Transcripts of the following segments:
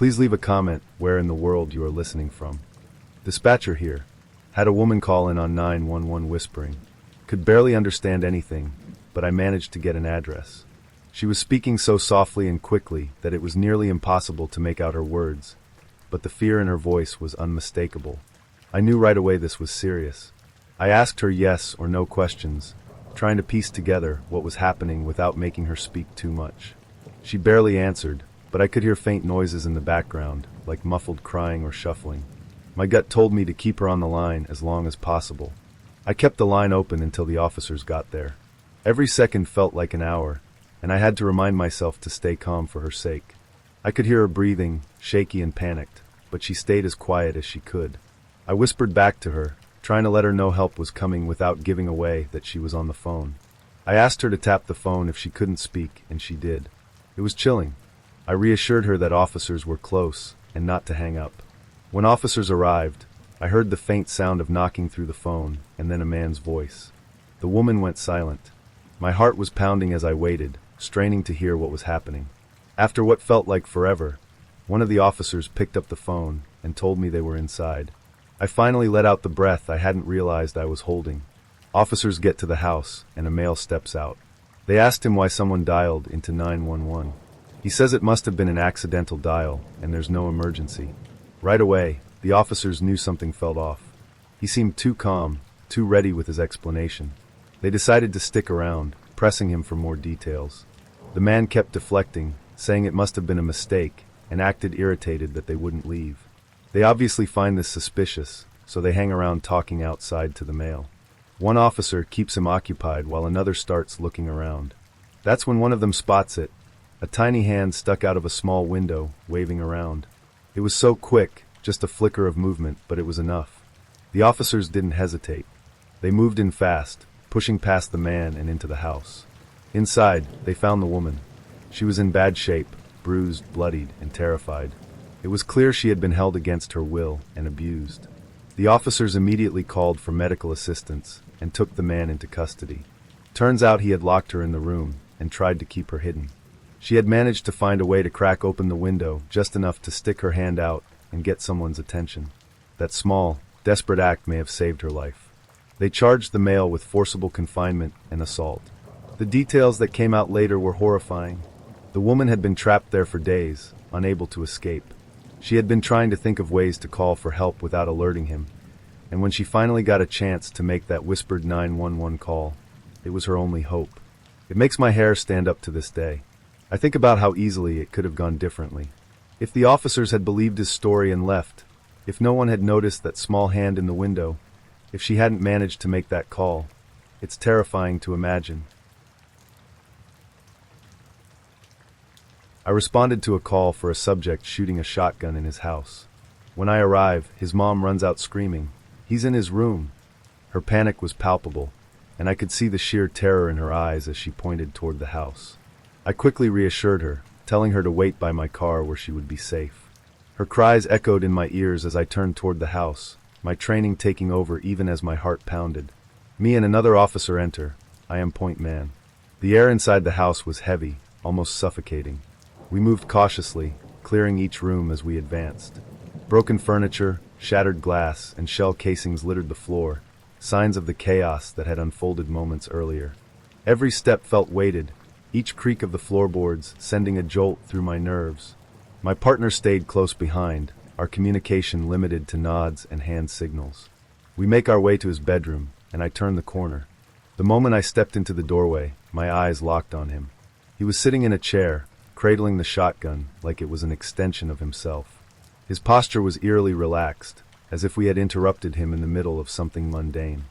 Please leave a comment where in the world you are listening from. Dispatcher here. Had a woman call in on 911 whispering. Could barely understand anything, but I managed to get an address. She was speaking so softly and quickly that it was nearly impossible to make out her words, but the fear in her voice was unmistakable. I knew right away this was serious. I asked her yes or no questions, trying to piece together what was happening without making her speak too much. She barely answered, but I could hear faint noises in the background, like muffled crying or shuffling. My gut told me to keep her on the line as long as possible. I kept the line open until the officers got there. Every second felt like an hour, and I had to remind myself to stay calm for her sake. I could hear her breathing, shaky and panicked, but she stayed as quiet as she could. I whispered back to her, trying to let her know help was coming without giving away that she was on the phone. I asked her to tap the phone if she couldn't speak, and she did. It was chilling. I reassured her that officers were close and not to hang up. When officers arrived, I heard the faint sound of knocking through the phone and then a man's voice. The woman went silent. My heart was pounding as I waited, straining to hear what was happening. After what felt like forever, one of the officers picked up the phone and told me they were inside. I finally let out the breath I hadn't realized I was holding. Officers get to the house and a male steps out. They asked him why someone dialed into 911. He says it must have been an accidental dial and there's no emergency. Right away, the officers knew something felt off. He seemed too calm, too ready with his explanation. They decided to stick around, pressing him for more details. The man kept deflecting, saying it must have been a mistake, and acted irritated that they wouldn't leave. They obviously find this suspicious, so they hang around talking outside to the male. One officer keeps him occupied while another starts looking around. That's when one of them spots it, a tiny hand stuck out of a small window, waving around. It was so quick, just a flicker of movement, but it was enough. The officers didn't hesitate. They moved in fast, pushing past the man and into the house. Inside, they found the woman. She was in bad shape, bruised, bloodied, and terrified. It was clear she had been held against her will and abused. The officers immediately called for medical assistance and took the man into custody. Turns out he had locked her in the room and tried to keep her hidden. She had managed to find a way to crack open the window just enough to stick her hand out and get someone's attention. That small, desperate act may have saved her life. They charged the male with forcible confinement and assault. The details that came out later were horrifying. The woman had been trapped there for days, unable to escape. She had been trying to think of ways to call for help without alerting him, and when she finally got a chance to make that whispered 911 call, it was her only hope. It makes my hair stand up to this day. I think about how easily it could have gone differently. If the officers had believed his story and left, if no one had noticed that small hand in the window, if she hadn't managed to make that call, it's terrifying to imagine. I responded to a call for a subject shooting a shotgun in his house. When I arrive, his mom runs out screaming, "He's in his room!" Her panic was palpable, and I could see the sheer terror in her eyes as she pointed toward the house. I quickly reassured her, telling her to wait by my car where she would be safe. Her cries echoed in my ears as I turned toward the house, my training taking over even as my heart pounded. Me and another officer enter. I am point man. The air inside the house was heavy, almost suffocating. We moved cautiously, clearing each room as we advanced. Broken furniture, shattered glass, and shell casings littered the floor, signs of the chaos that had unfolded moments earlier. Every step felt weighted, each creak of the floorboards sending a jolt through my nerves. My partner stayed close behind, our communication limited to nods and hand signals. We make our way to his bedroom, and I turn the corner. The moment I stepped into the doorway, my eyes locked on him. He was sitting in a chair, cradling the shotgun like it was an extension of himself. His posture was eerily relaxed, as if we had interrupted him in the middle of something mundane.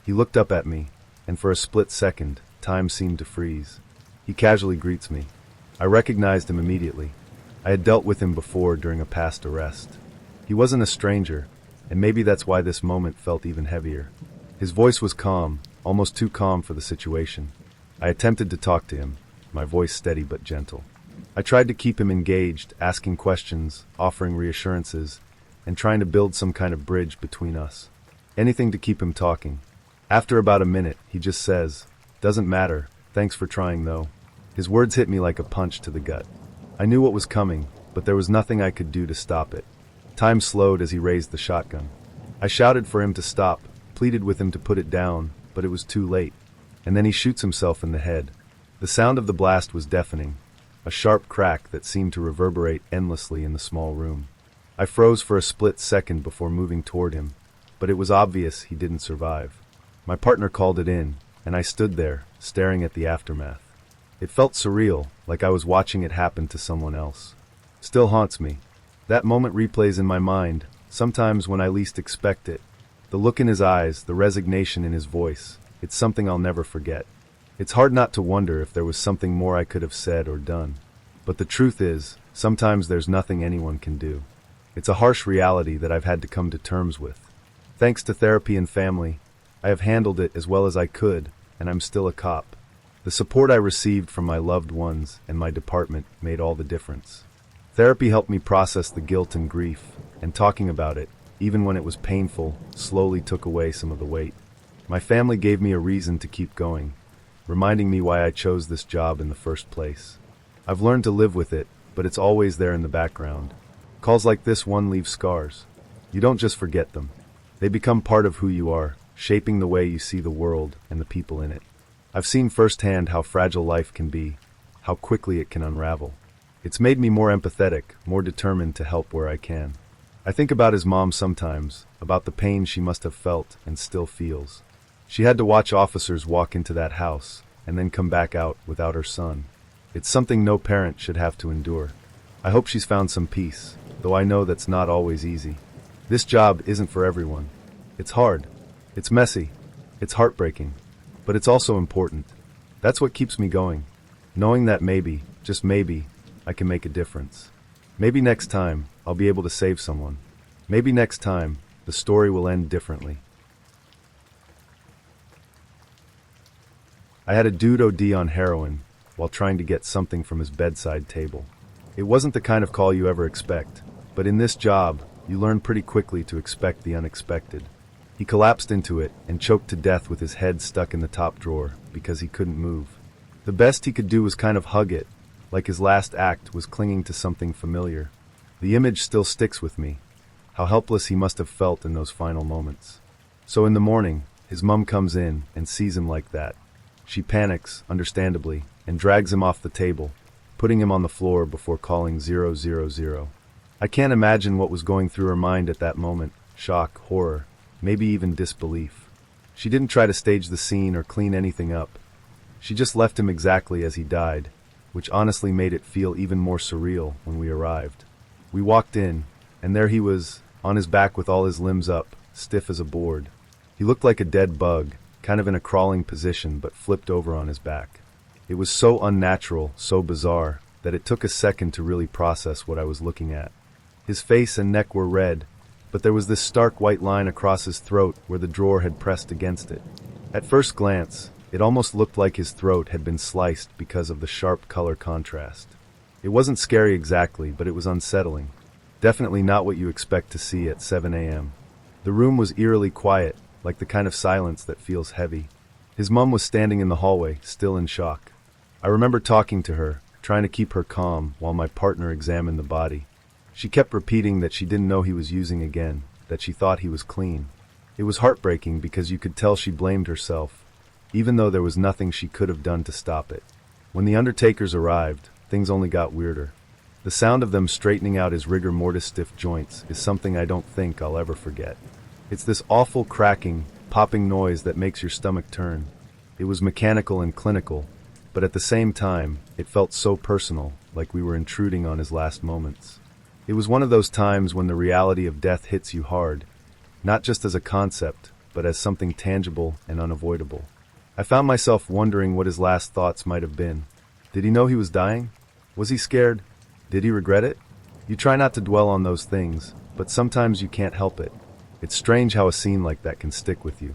He looked up at me, and for a split second, time seemed to freeze. He casually greets me. I recognized him immediately. I had dealt with him before during a past arrest. He wasn't a stranger, and maybe that's why this moment felt even heavier. His voice was calm, almost too calm for the situation. I attempted to talk to him, my voice steady but gentle. I tried to keep him engaged, asking questions, offering reassurances, and trying to build some kind of bridge between us. Anything to keep him talking. After about a minute, he just says, "Doesn't matter, thanks for trying though." His words hit me like a punch to the gut. I knew what was coming, but there was nothing I could do to stop it. Time slowed as he raised the shotgun. I shouted for him to stop, pleaded with him to put it down, but it was too late. And then he shoots himself in the head. The sound of the blast was deafening, a sharp crack that seemed to reverberate endlessly in the small room. I froze for a split second before moving toward him, but it was obvious he didn't survive. My partner called it in, and I stood there, staring at the aftermath. It felt surreal, like I was watching it happen to someone else. Still haunts me. That moment replays in my mind, sometimes when I least expect it. The look in his eyes, the resignation in his voice, it's something I'll never forget. It's hard not to wonder if there was something more I could have said or done. But the truth is, sometimes there's nothing anyone can do. It's a harsh reality that I've had to come to terms with. Thanks to therapy and family, I have handled it as well as I could, and I'm still a cop. The support I received from my loved ones and my department made all the difference. Therapy helped me process the guilt and grief, and talking about it, even when it was painful, slowly took away some of the weight. My family gave me a reason to keep going, reminding me why I chose this job in the first place. I've learned to live with it, but it's always there in the background. Calls like this one leave scars. You don't just forget them. They become part of who you are, shaping the way you see the world and the people in it. I've seen firsthand how fragile life can be, how quickly it can unravel. It's made me more empathetic, more determined to help where I can. I think about his mom sometimes, about the pain she must have felt and still feels. She had to watch officers walk into that house and then come back out without her son. It's something no parent should have to endure. I hope she's found some peace, though I know that's not always easy. This job isn't for everyone. It's hard. It's messy. It's heartbreaking. But it's also important. That's what keeps me going. Knowing that maybe, just maybe, I can make a difference. Maybe next time, I'll be able to save someone. Maybe next time, the story will end differently. I had a dude OD on heroin while trying to get something from his bedside table. It wasn't the kind of call you ever expect, but in this job, you learn pretty quickly to expect the unexpected. He collapsed into it and choked to death with his head stuck in the top drawer because he couldn't move. The best he could do was kind of hug it, like his last act was clinging to something familiar. The image still sticks with me, how helpless he must have felt in those final moments. So in the morning, his mom comes in and sees him like that. She panics, understandably, and drags him off the table, putting him on the floor before calling 000. I can't imagine what was going through her mind at that moment. Shock, horror, maybe even disbelief. She didn't try to stage the scene or clean anything up. She just left him exactly as he died, which honestly made it feel even more surreal when we arrived. We walked in, and there he was, on his back with all his limbs up, stiff as a board. He looked like a dead bug, kind of in a crawling position but flipped over on his back. It was so unnatural, so bizarre, that it took a second to really process what I was looking at. His face and neck were red, but there was this stark white line across his throat where the drawer had pressed against it. At first glance, it almost looked like his throat had been sliced because of the sharp color contrast. It wasn't scary exactly, but it was unsettling. Definitely not what you expect to see at 7 a.m. The room was eerily quiet, like the kind of silence that feels heavy. His mom was standing in the hallway, still in shock. I remember talking to her, trying to keep her calm while my partner examined the body. She kept repeating that she didn't know he was using again, that she thought he was clean. It was heartbreaking because you could tell she blamed herself, even though there was nothing she could have done to stop it. When the undertakers arrived, things only got weirder. The sound of them straightening out his rigor mortis stiff joints is something I don't think I'll ever forget. It's this awful cracking, popping noise that makes your stomach turn. It was mechanical and clinical, but at the same time, it felt so personal, like we were intruding on his last moments. It was one of those times when the reality of death hits you hard, not just as a concept, but as something tangible and unavoidable. I found myself wondering what his last thoughts might have been. Did he know he was dying? Was he scared? Did he regret it? You try not to dwell on those things, but sometimes you can't help it. It's strange how a scene like that can stick with you.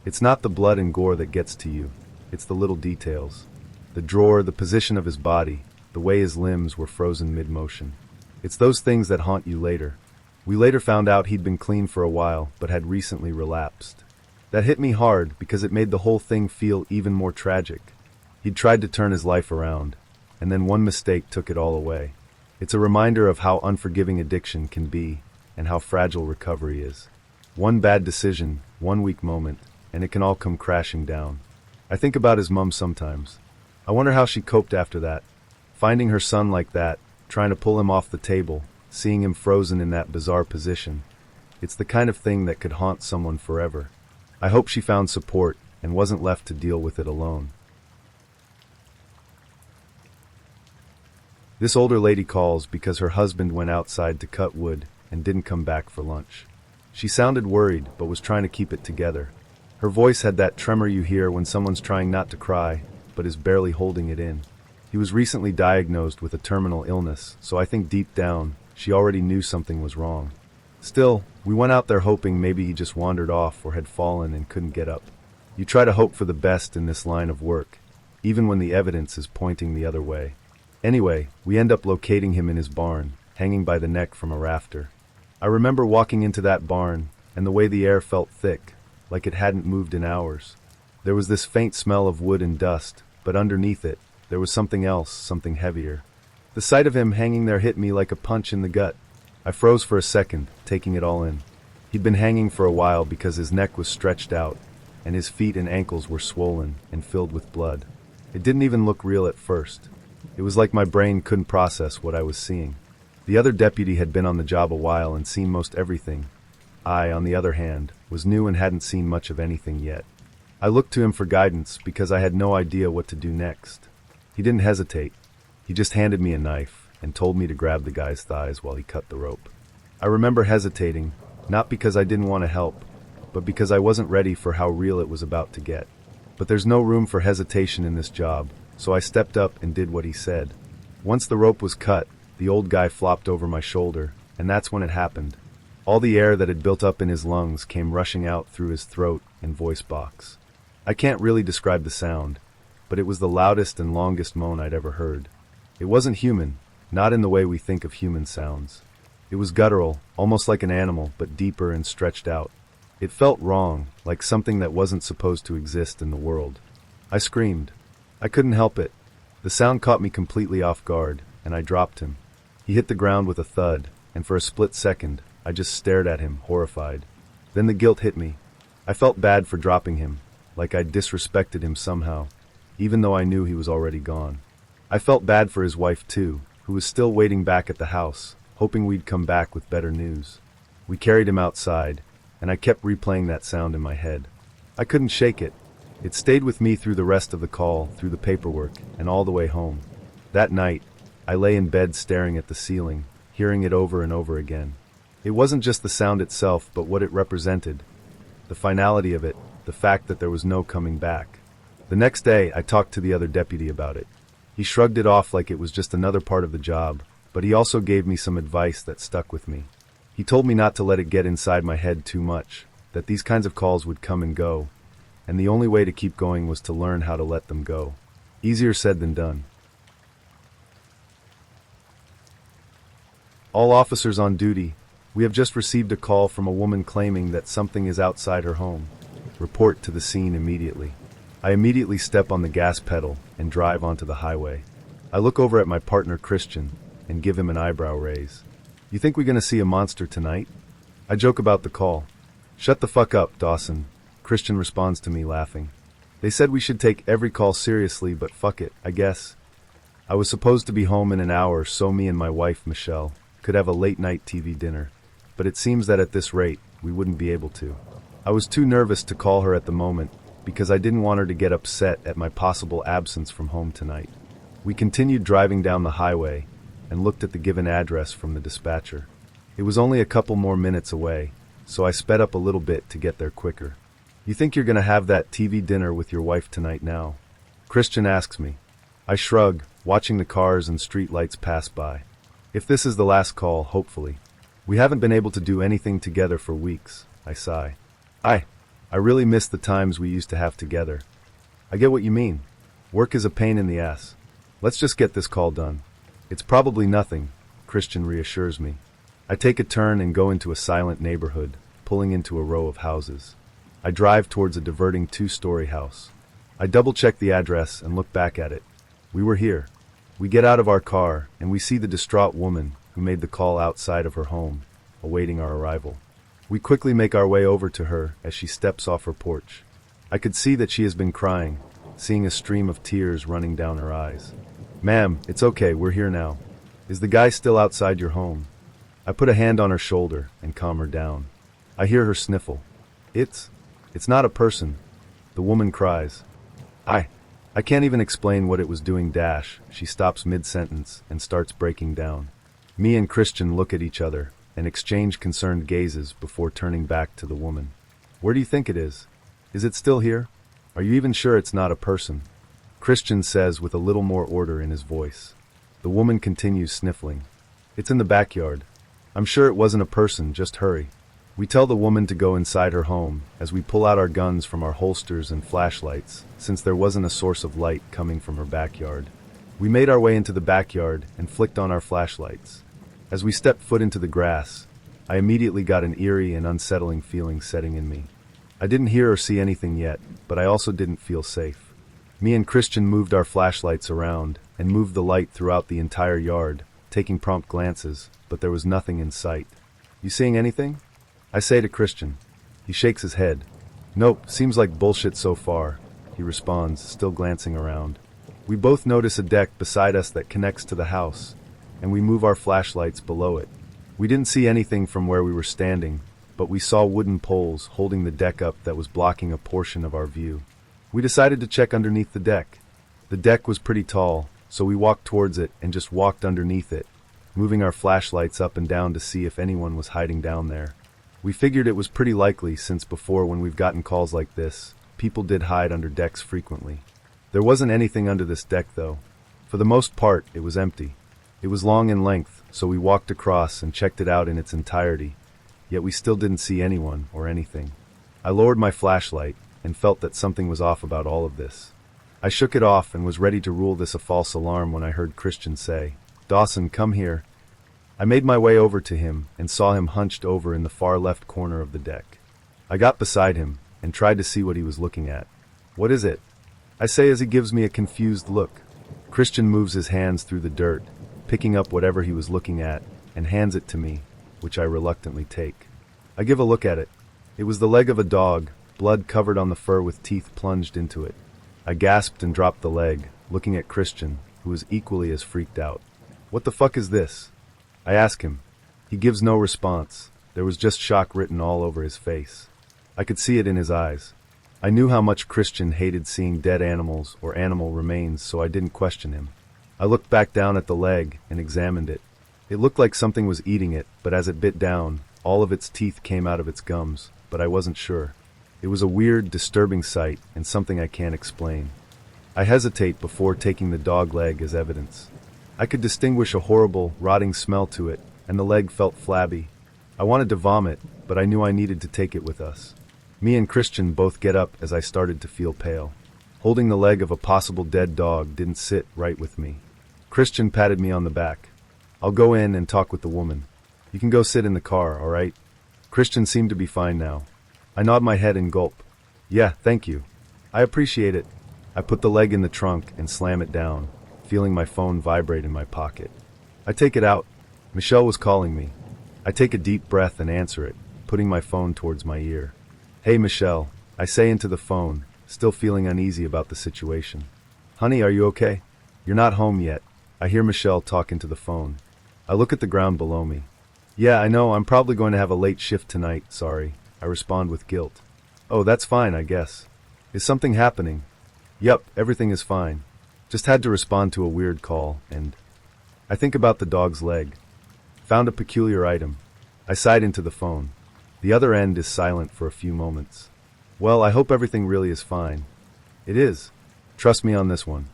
It's not the blood and gore that gets to you. It's the little details. The drawer, the position of his body, the way his limbs were frozen mid-motion. It's those things that haunt you later. We later found out he'd been clean for a while, but had recently relapsed. That hit me hard because it made the whole thing feel even more tragic. He'd tried to turn his life around, and then one mistake took it all away. It's a reminder of how unforgiving addiction can be and how fragile recovery is. One bad decision, one weak moment, and it can all come crashing down. I think about his mom sometimes. I wonder how she coped after that. Finding her son like that, trying to pull him off the table, seeing him frozen in that bizarre position. It's the kind of thing that could haunt someone forever. I hope she found support and wasn't left to deal with it alone. This older lady calls because her husband went outside to cut wood and didn't come back for lunch. She sounded worried, but was trying to keep it together. Her voice had that tremor you hear when someone's trying not to cry, but is barely holding it in. He was recently diagnosed with a terminal illness, so I think deep down, she already knew something was wrong. Still, we went out there hoping maybe he just wandered off or had fallen and couldn't get up. You try to hope for the best in this line of work, even when the evidence is pointing the other way. Anyway, we end up locating him in his barn, hanging by the neck from a rafter. I remember walking into that barn, and the way the air felt thick, like it hadn't moved in hours. There was this faint smell of wood and dust, but underneath it, there was something else, something heavier. The sight of him hanging there hit me like a punch in the gut. I froze for a second, taking it all in. He'd been hanging for a while because his neck was stretched out, and his feet and ankles were swollen and filled with blood. It didn't even look real at first. It was like my brain couldn't process what I was seeing. The other deputy had been on the job a while and seen most everything. I, on the other hand, was new and hadn't seen much of anything yet. I looked to him for guidance because I had no idea what to do next. He didn't hesitate. He just handed me a knife and told me to grab the guy's thighs while he cut the rope. I remember hesitating, not because I didn't want to help, but because I wasn't ready for how real it was about to get. But there's no room for hesitation in this job, so I stepped up and did what he said. Once the rope was cut, the old guy flopped over my shoulder, and that's when it happened. All the air that had built up in his lungs came rushing out through his throat and voice box. I can't really describe the sound, but it was the loudest and longest moan I'd ever heard. It wasn't human, not in the way we think of human sounds. It was guttural, almost like an animal, but deeper and stretched out. It felt wrong, like something that wasn't supposed to exist in the world. I screamed. I couldn't help it. The sound caught me completely off guard, and I dropped him. He hit the ground with a thud, and for a split second, I just stared at him, horrified. Then the guilt hit me. I felt bad for dropping him, like I'd disrespected him somehow, even though I knew he was already gone. I felt bad for his wife too, who was still waiting back at the house, hoping we'd come back with better news. We carried him outside, and I kept replaying that sound in my head. I couldn't shake it. It stayed with me through the rest of the call, through the paperwork, and all the way home. That night, I lay in bed staring at the ceiling, hearing it over and over again. It wasn't just the sound itself, but what it represented. The finality of it, the fact that there was no coming back. The next day, I talked to the other deputy about it. He shrugged it off like it was just another part of the job, but he also gave me some advice that stuck with me. He told me not to let it get inside my head too much, that these kinds of calls would come and go, and the only way to keep going was to learn how to let them go. Easier said than done. All officers on duty, we have just received a call from a woman claiming that something is outside her home. Report to the scene immediately. I immediately step on the gas pedal and drive onto the highway. I look over at my partner Christian and give him an eyebrow raise. You think we're gonna see a monster tonight? I joke about the call. Shut the fuck up, Dawson. Christian responds to me laughing. They said we should take every call seriously, but fuck it, I guess. I was supposed to be home in an hour so me and my wife, Michelle, could have a late-night TV dinner, but it seems that at this rate, we wouldn't be able to. I was too nervous to call her at the moment because I didn't want her to get upset at my possible absence from home tonight. We continued driving down the highway and looked at the given address from the dispatcher. It was only a couple more minutes away, so I sped up a little bit to get there quicker. You think you're gonna have that TV dinner with your wife tonight now? Christian asks me. I shrug, watching the cars and street lights pass by. If this is the last call, hopefully. We haven't been able to do anything together for weeks, I sigh. I really miss the times we used to have together. I get what you mean. Work is a pain in the ass. Let's just get this call done. It's probably nothing, Christian reassures me. I take a turn and go into a silent neighborhood, pulling into a row of houses. I drive towards a diverting 2-story house. I double-check the address and look back at it. We were here. We get out of our car, and we see the distraught woman who made the call outside of her home, awaiting our arrival. We quickly make our way over to her as she steps off her porch. I could see that she has been crying, seeing a stream of tears running down her eyes. "Ma'am, it's okay, we're here now. Is the guy still outside your home?" I put a hand on her shoulder and calm her down. I hear her sniffle. It's not a person," the woman cries. I can't even explain what it was doing. She stops mid-sentence and starts breaking down. Me and Christian look at each other and exchange concerned gazes before turning back to the woman. "Where do you think it is? Is it still here? Are you even sure it's not a person?" Christian says with a little more order in his voice. The woman continues sniffling. "It's in the backyard. I'm sure it wasn't a person, just hurry." We tell the woman to go inside her home as we pull out our guns from our holsters and flashlights, since there wasn't a source of light coming from her backyard. We made our way into the backyard and flicked on our flashlights. As we stepped foot into the grass, I immediately got an eerie and unsettling feeling setting in me. I didn't hear or see anything yet, but I also didn't feel safe. Me and Christian moved our flashlights around and moved the light throughout the entire yard, taking prompt glances, but there was nothing in sight. "You seeing anything?" I say to Christian. He shakes his head. "Nope, seems like bullshit so far," he responds, still glancing around. We both notice a deck beside us that connects to the house, and we move our flashlights below it. We didn't see anything from where we were standing, but we saw wooden poles holding the deck up that was blocking a portion of our view. We decided to check underneath the deck. The deck was pretty tall, so we walked towards it and just walked underneath it, moving our flashlights up and down to see if anyone was hiding down there. We figured it was pretty likely since before, when we've gotten calls like this, people did hide under decks frequently. There wasn't anything under this deck though. For the most part, it was empty. It was long in length, so we walked across and checked it out in its entirety, yet we still didn't see anyone or anything. I lowered my flashlight and felt that something was off about all of this. I shook it off and was ready to rule this a false alarm when I heard Christian say, "Dawson, come here." I made my way over to him and saw him hunched over in the far left corner of the deck. I got beside him and tried to see what he was looking at. "What is it?" I say as he gives me a confused look. Christian moves his hands through the dirt, picking up whatever he was looking at, and hands it to me, which I reluctantly take. I give a look at it. It was the leg of a dog, blood covered on the fur with teeth plunged into it. I gasped and dropped the leg, looking at Christian, who was equally as freaked out. "What the fuck is this?" I ask him. He gives no response. There was just shock written all over his face. I could see it in his eyes. I knew how much Christian hated seeing dead animals or animal remains, so I didn't question him. I looked back down at the leg and examined it. It looked like something was eating it, but as it bit down, all of its teeth came out of its gums, but I wasn't sure. It was a weird, disturbing sight and something I can't explain. I hesitate before taking the dog leg as evidence. I could distinguish a horrible, rotting smell to it, and the leg felt flabby. I wanted to vomit, but I knew I needed to take it with us. Me and Christian both get up as I started to feel pale. Holding the leg of a possible dead dog didn't sit right with me. Christian patted me on the back. "I'll go in and talk with the woman. You can go sit in the car, all right?" Christian seemed to be fine now. I nod my head and gulp. "Yeah, thank you. I appreciate it." I put the leg in the trunk and slam it down, feeling my phone vibrate in my pocket. I take it out. Michelle was calling me. I take a deep breath and answer it, putting my phone towards my ear. "Hey Michelle," I say into the phone, still feeling uneasy about the situation. "Honey, are you okay? You're not home yet." I hear Michelle talk into the phone. I look at the ground below me. "Yeah, I know, I'm probably going to have a late shift tonight, sorry," I respond with guilt. "Oh, that's fine, I guess. Is something happening?" "Yup, everything is fine. Just had to respond to a weird call, and..." I think about the dog's leg. Found a peculiar item. I sighed into the phone. The other end is silent for a few moments. "Well, I hope everything really is fine." "It is. Trust me on this one.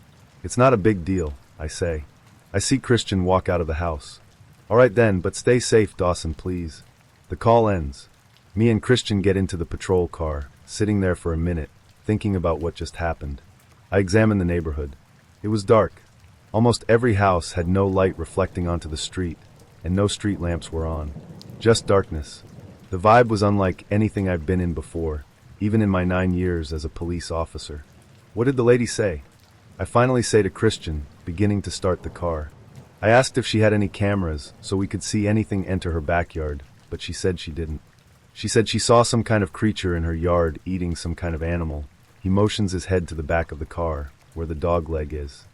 It's not a big deal," I say. I see Christian walk out of the house. "All right then, but stay safe, Dawson, please." The call ends. Me and Christian get into the patrol car, sitting there for a minute, thinking about what just happened. I examine the neighborhood. It was dark. Almost every house had no light reflecting onto the street, and no street lamps were on. Just darkness. The vibe was unlike anything I've been in before, even in my 9 years as a police officer. "What did the lady say?" I finally say to Christian, beginning to start the car. I asked if she had any cameras so we could see anything enter her backyard, but she said she didn't. She said she saw some kind of creature in her yard eating some kind of animal. He motions his head to the back of the car, where the dog leg is.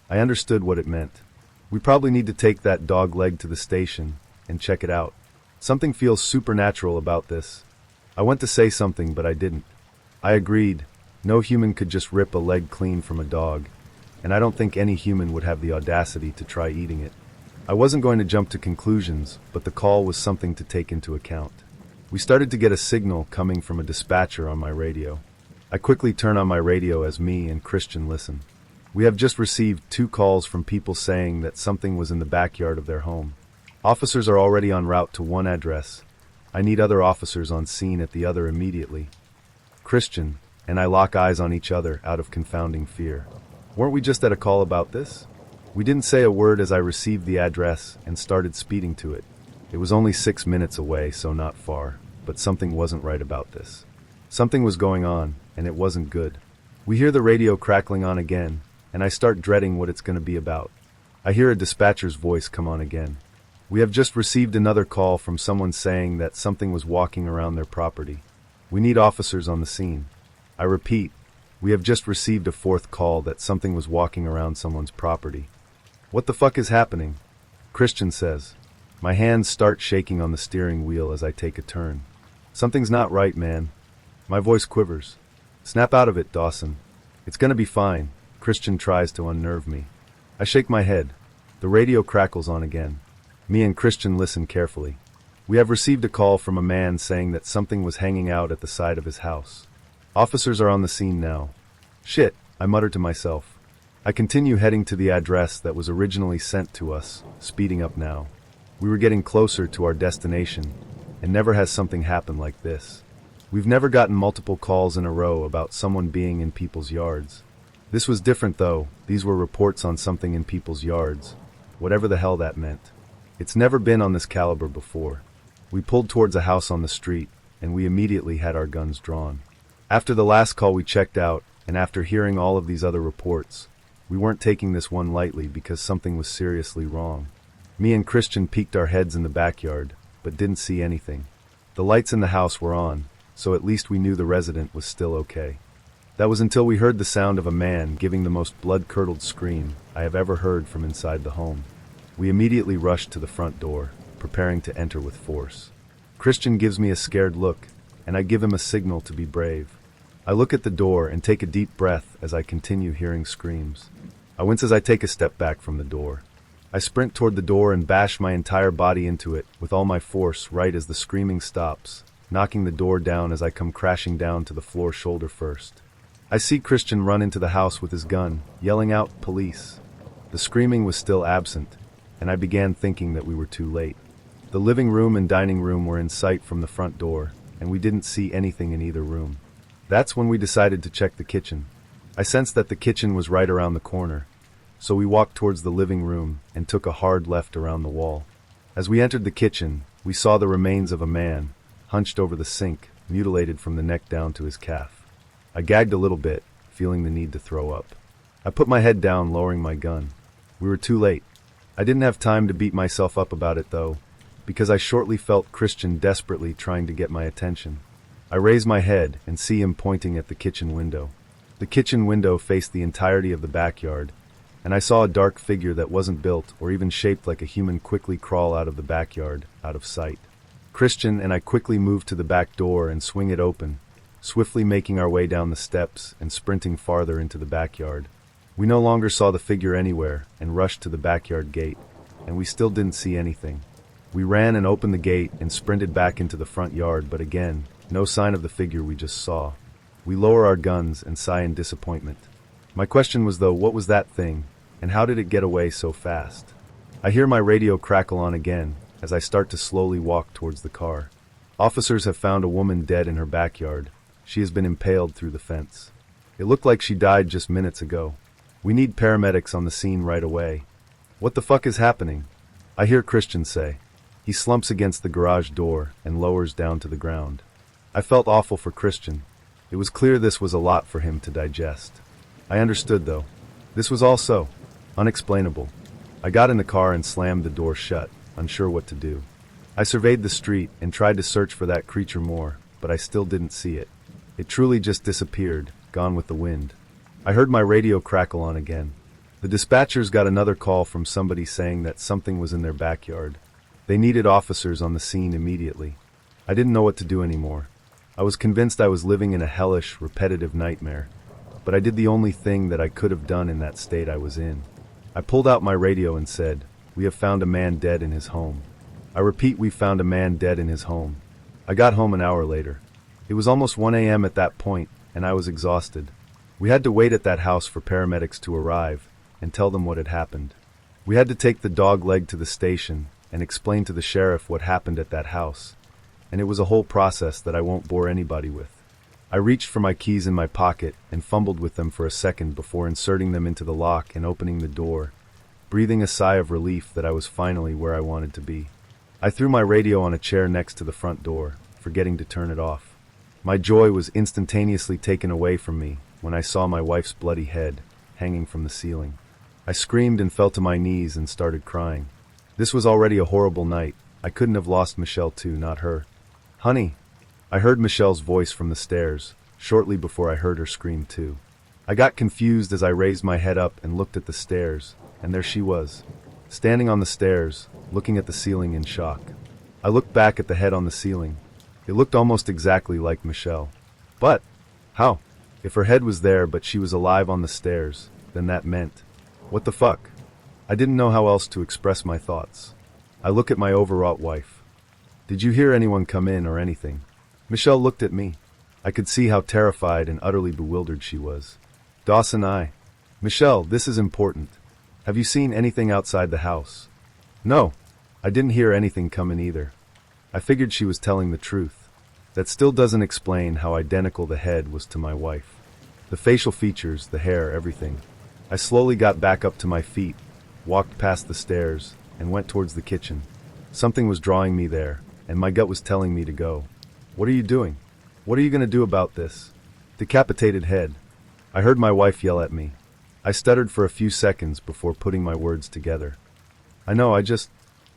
I understood what it meant. We probably need to take that dog leg to the station and check it out. Something feels supernatural about this. I went to say something, but I didn't. I agreed. No human could just rip a leg clean from a dog, and I don't think any human would have the audacity to try eating it. I wasn't going to jump to conclusions, but the call was something to take into account. We started to get a signal coming from a dispatcher on my radio. I quickly turn on my radio as me and Christian listen. We have just received 2 calls from people saying that something was in the backyard of their home. Officers are already en route to one address. I need other officers on scene at the other immediately. Christian and I lock eyes on each other out of confounding fear. Weren't we just at a call about this? We didn't say a word as I received the address and started speeding to it. It was only 6 minutes away, so not far, but something wasn't right about this. Something was going on, and it wasn't good. We hear the radio crackling on again, and I start dreading what it's going to be about. I hear a dispatcher's voice come on again. We have just received another call from someone saying that something was walking around their property. We need officers on the scene. I repeat, we have just received a 4th call that something was walking around someone's property. What the fuck is happening? Christian says. My hands start shaking on the steering wheel as I take a turn. Something's not right, man. My voice quivers. Snap out of it, Dawson. It's gonna be fine. Christian tries to unnerve me. I shake my head. The radio crackles on again. Me and Christian listen carefully. We have received a call from a man saying that something was hanging out at the side of his house. Officers are on the scene now. Shit, I mutter to myself. I continue heading to the address that was originally sent to us, speeding up now. We were getting closer to our destination, and never has something happened like this. We've never gotten multiple calls in a row about someone being in people's yards. This was different though. These were reports on something in people's yards, whatever the hell that meant. It's never been on this caliber before. We pulled towards a house on the street, and we immediately had our guns drawn. After the last call we checked out, and after hearing all of these other reports, we weren't taking this one lightly because something was seriously wrong. Me and Christian peeked our heads in the backyard, but didn't see anything. The lights in the house were on, so at least we knew the resident was still okay. That was until we heard the sound of a man giving the most blood-curdled scream I have ever heard from inside the home. We immediately rushed to the front door, preparing to enter with force. Christian gives me a scared look, and I give him a signal to be brave. I look at the door and take a deep breath as I continue hearing screams. I wince as I take a step back from the door. I sprint toward the door and bash my entire body into it with all my force right as the screaming stops, knocking the door down as I come crashing down to the floor shoulder first. I see Christian run into the house with his gun, yelling out, "Police!" The screaming was still absent, and I began thinking that we were too late. The living room and dining room were in sight from the front door, and we didn't see anything in either room. That's when we decided to check the kitchen. I sensed that the kitchen was right around the corner, so we walked towards the living room and took a hard left around the wall. As we entered the kitchen, we saw the remains of a man, hunched over the sink, mutilated from the neck down to his calf. I gagged a little bit, feeling the need to throw up. I put my head down, lowering my gun. We were too late. I didn't have time to beat myself up about it, though, because I shortly felt Christian desperately trying to get my attention. I raise my head and see him pointing at the kitchen window. The kitchen window faced the entirety of the backyard, and I saw a dark figure that wasn't built or even shaped like a human quickly crawl out of the backyard, out of sight. Christian and I quickly moved to the back door and swing it open, swiftly making our way down the steps and sprinting farther into the backyard. We no longer saw the figure anywhere and rushed to the backyard gate, and we still didn't see anything. We ran and opened the gate and sprinted back into the front yard, but again, no sign of the figure we just saw. We lower our guns and sigh in disappointment. My question was though, what was that thing, and how did it get away so fast? I hear my radio crackle on again as I start to slowly walk towards the car. Officers have found a woman dead in her backyard. She has been impaled through the fence. It looked like she died just minutes ago. We need paramedics on the scene right away. What the fuck is happening? I hear Christian say. He slumps against the garage door and lowers down to the ground. I felt awful for Christian. It was clear this was a lot for him to digest. I understood though. This was all so. Unexplainable. I got in the car and slammed the door shut, unsure what to do. I surveyed the street and tried to search for that creature more, but I still didn't see it. It truly just disappeared, gone with the wind. I heard my radio crackle on again. The dispatchers got another call from somebody saying that something was in their backyard. They needed officers on the scene immediately. I didn't know what to do anymore. I was convinced I was living in a hellish, repetitive nightmare, but I did the only thing that I could have done in that state I was in. I pulled out my radio and said, "We have found a man dead in his home." I repeat, we found a man dead in his home. I got home an hour later. It was almost 1 a.m. at that point, and I was exhausted. We had to wait at that house for paramedics to arrive and tell them what had happened. We had to take the dog leg to the station and explain to the sheriff what happened at that house, and it was a whole process that I won't bore anybody with. I reached for my keys in my pocket and fumbled with them for a second before inserting them into the lock and opening the door, breathing a sigh of relief that I was finally where I wanted to be. I threw my radio on a chair next to the front door, forgetting to turn it off. My joy was instantaneously taken away from me when I saw my wife's bloody head hanging from the ceiling. I screamed and fell to my knees and started crying. This was already a horrible night. I couldn't have lost Michelle too, not her. "Honey." I heard Michelle's voice from the stairs, shortly before I heard her scream too. I got confused as I raised my head up and looked at the stairs, and there she was, standing on the stairs, looking at the ceiling in shock. I looked back at the head on the ceiling. It looked almost exactly like Michelle. But, how? If her head was there but she was alive on the stairs, then that meant, what the fuck? I didn't know how else to express my thoughts. I look at my overwrought wife. "Did you hear anyone come in or anything?" Michelle looked at me. I could see how terrified and utterly bewildered she was. Dawson, Michelle, this is important. Have you seen anything outside the house? No. I didn't hear anything come in either. I figured she was telling the truth. That still doesn't explain how identical the head was to my wife. The facial features, the hair, everything. I slowly got back up to my feet, walked past the stairs, and went towards the kitchen. Something was drawing me there, and my gut was telling me to go. "What are you doing? What are you going to do about this?" Decapitated head. I heard my wife yell at me. I stuttered for a few seconds before putting my words together.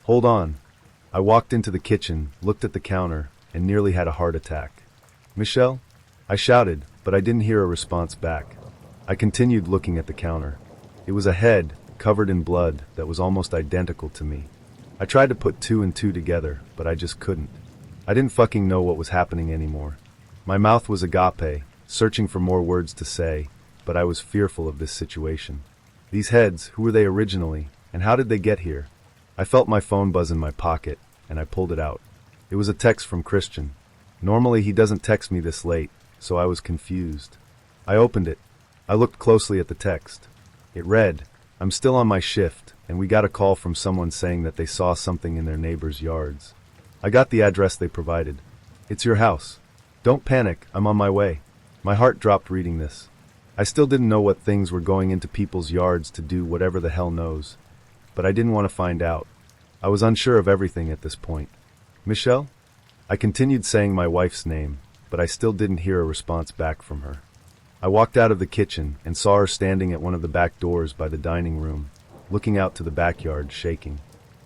Hold on. I walked into the kitchen, looked at the counter, and nearly had a heart attack. "Michelle?" I shouted, but I didn't hear a response back. I continued looking at the counter. It was a head, covered in blood, that was almost identical to me. I tried to put two and two together, but I just couldn't. I didn't fucking know what was happening anymore. My mouth was agape, searching for more words to say, but I was fearful of this situation. These heads, who were they originally, and how did they get here? I felt my phone buzz in my pocket, and I pulled it out. It was a text from Christian. Normally he doesn't text me this late, so I was confused. I opened it. I looked closely at the text. It read, "I'm still on my shift, and we got a call from someone saying that they saw something in their neighbors' yards." I got the address they provided. "It's your house. Don't panic, I'm on my way." My heart dropped reading this. I still didn't know what things were going into people's yards to do whatever the hell knows, but I didn't want to find out. I was unsure of everything at this point. "Michelle?" I continued saying my wife's name, but I still didn't hear a response back from her. I walked out of the kitchen and saw her standing at one of the back doors by the dining room, looking out to the backyard, shaking.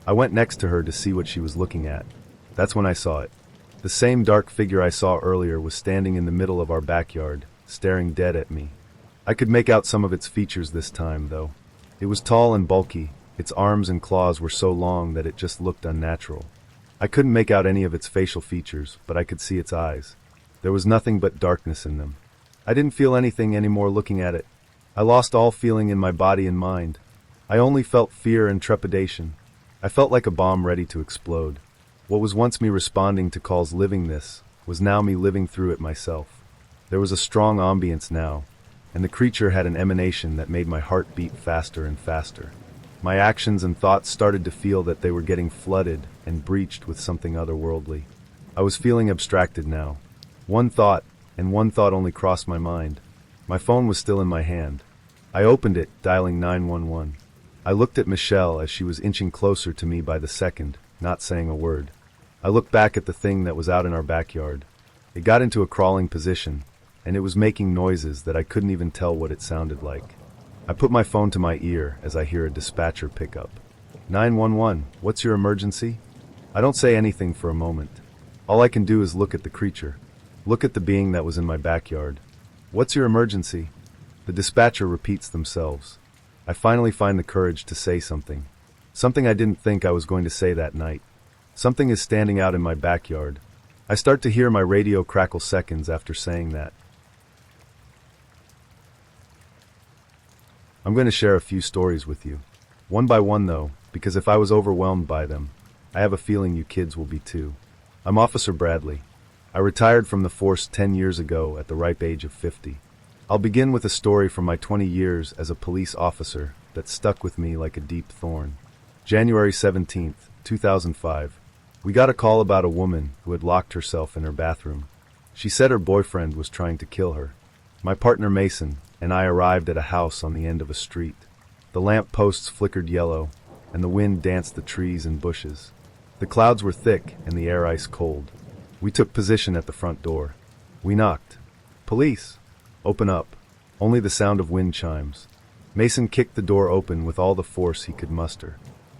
I went next to her to see what she was looking at. That's when I saw it. The same dark figure I saw earlier was standing in the middle of our backyard, staring dead at me. I could make out some of its features this time, though. It was tall and bulky. Its arms and claws were so long that it just looked unnatural. I couldn't make out any of its facial features, but I could see its eyes. There was nothing but darkness in them. I didn't feel anything anymore looking at it. I lost all feeling in my body and mind. I only felt fear and trepidation. I felt like a bomb ready to explode. What was once me responding to calls living this was now me living through it myself. There was a strong ambience now, and the creature had an emanation that made my heart beat faster and faster. My actions and thoughts started to feel that they were getting flooded and breached with something otherworldly. I was feeling abstracted now. One thought, and one thought only crossed my mind. My phone was still in my hand. I opened it, dialing 911. I looked at Michelle as she was inching closer to me by the second, not saying a word. I looked back at the thing that was out in our backyard. It got into a crawling position, and it was making noises that I couldn't even tell what it sounded like. I put my phone to my ear as I hear a dispatcher pick up. 911, what's your emergency? I don't say anything for a moment. All I can do is look at the creature. Look at the being that was in my backyard. What's your emergency? The dispatcher repeats themselves. I finally find the courage to say something. Something I didn't think I was going to say that night. Something is standing out in my backyard. I start to hear my radio crackle seconds after saying that. I'm going to share a few stories with you. One by one though, because if I was overwhelmed by them, I have a feeling you kids will be too. I'm Officer Bradley. I retired from the force 10 years ago at the ripe age of 50. I'll begin with a story from my 20 years as a police officer that stuck with me like a deep thorn. January 17th, 2005. We got a call about a woman who had locked herself in her bathroom. She said her boyfriend was trying to kill her. My partner Mason and I arrived at a house on the end of a street. The lamp posts flickered yellow, and the wind danced the trees and bushes. The clouds were thick and the air ice cold. We took position at the front door. We knocked. Police! Open up. Only the sound of wind chimes. Mason kicked the door open with all the force he could muster.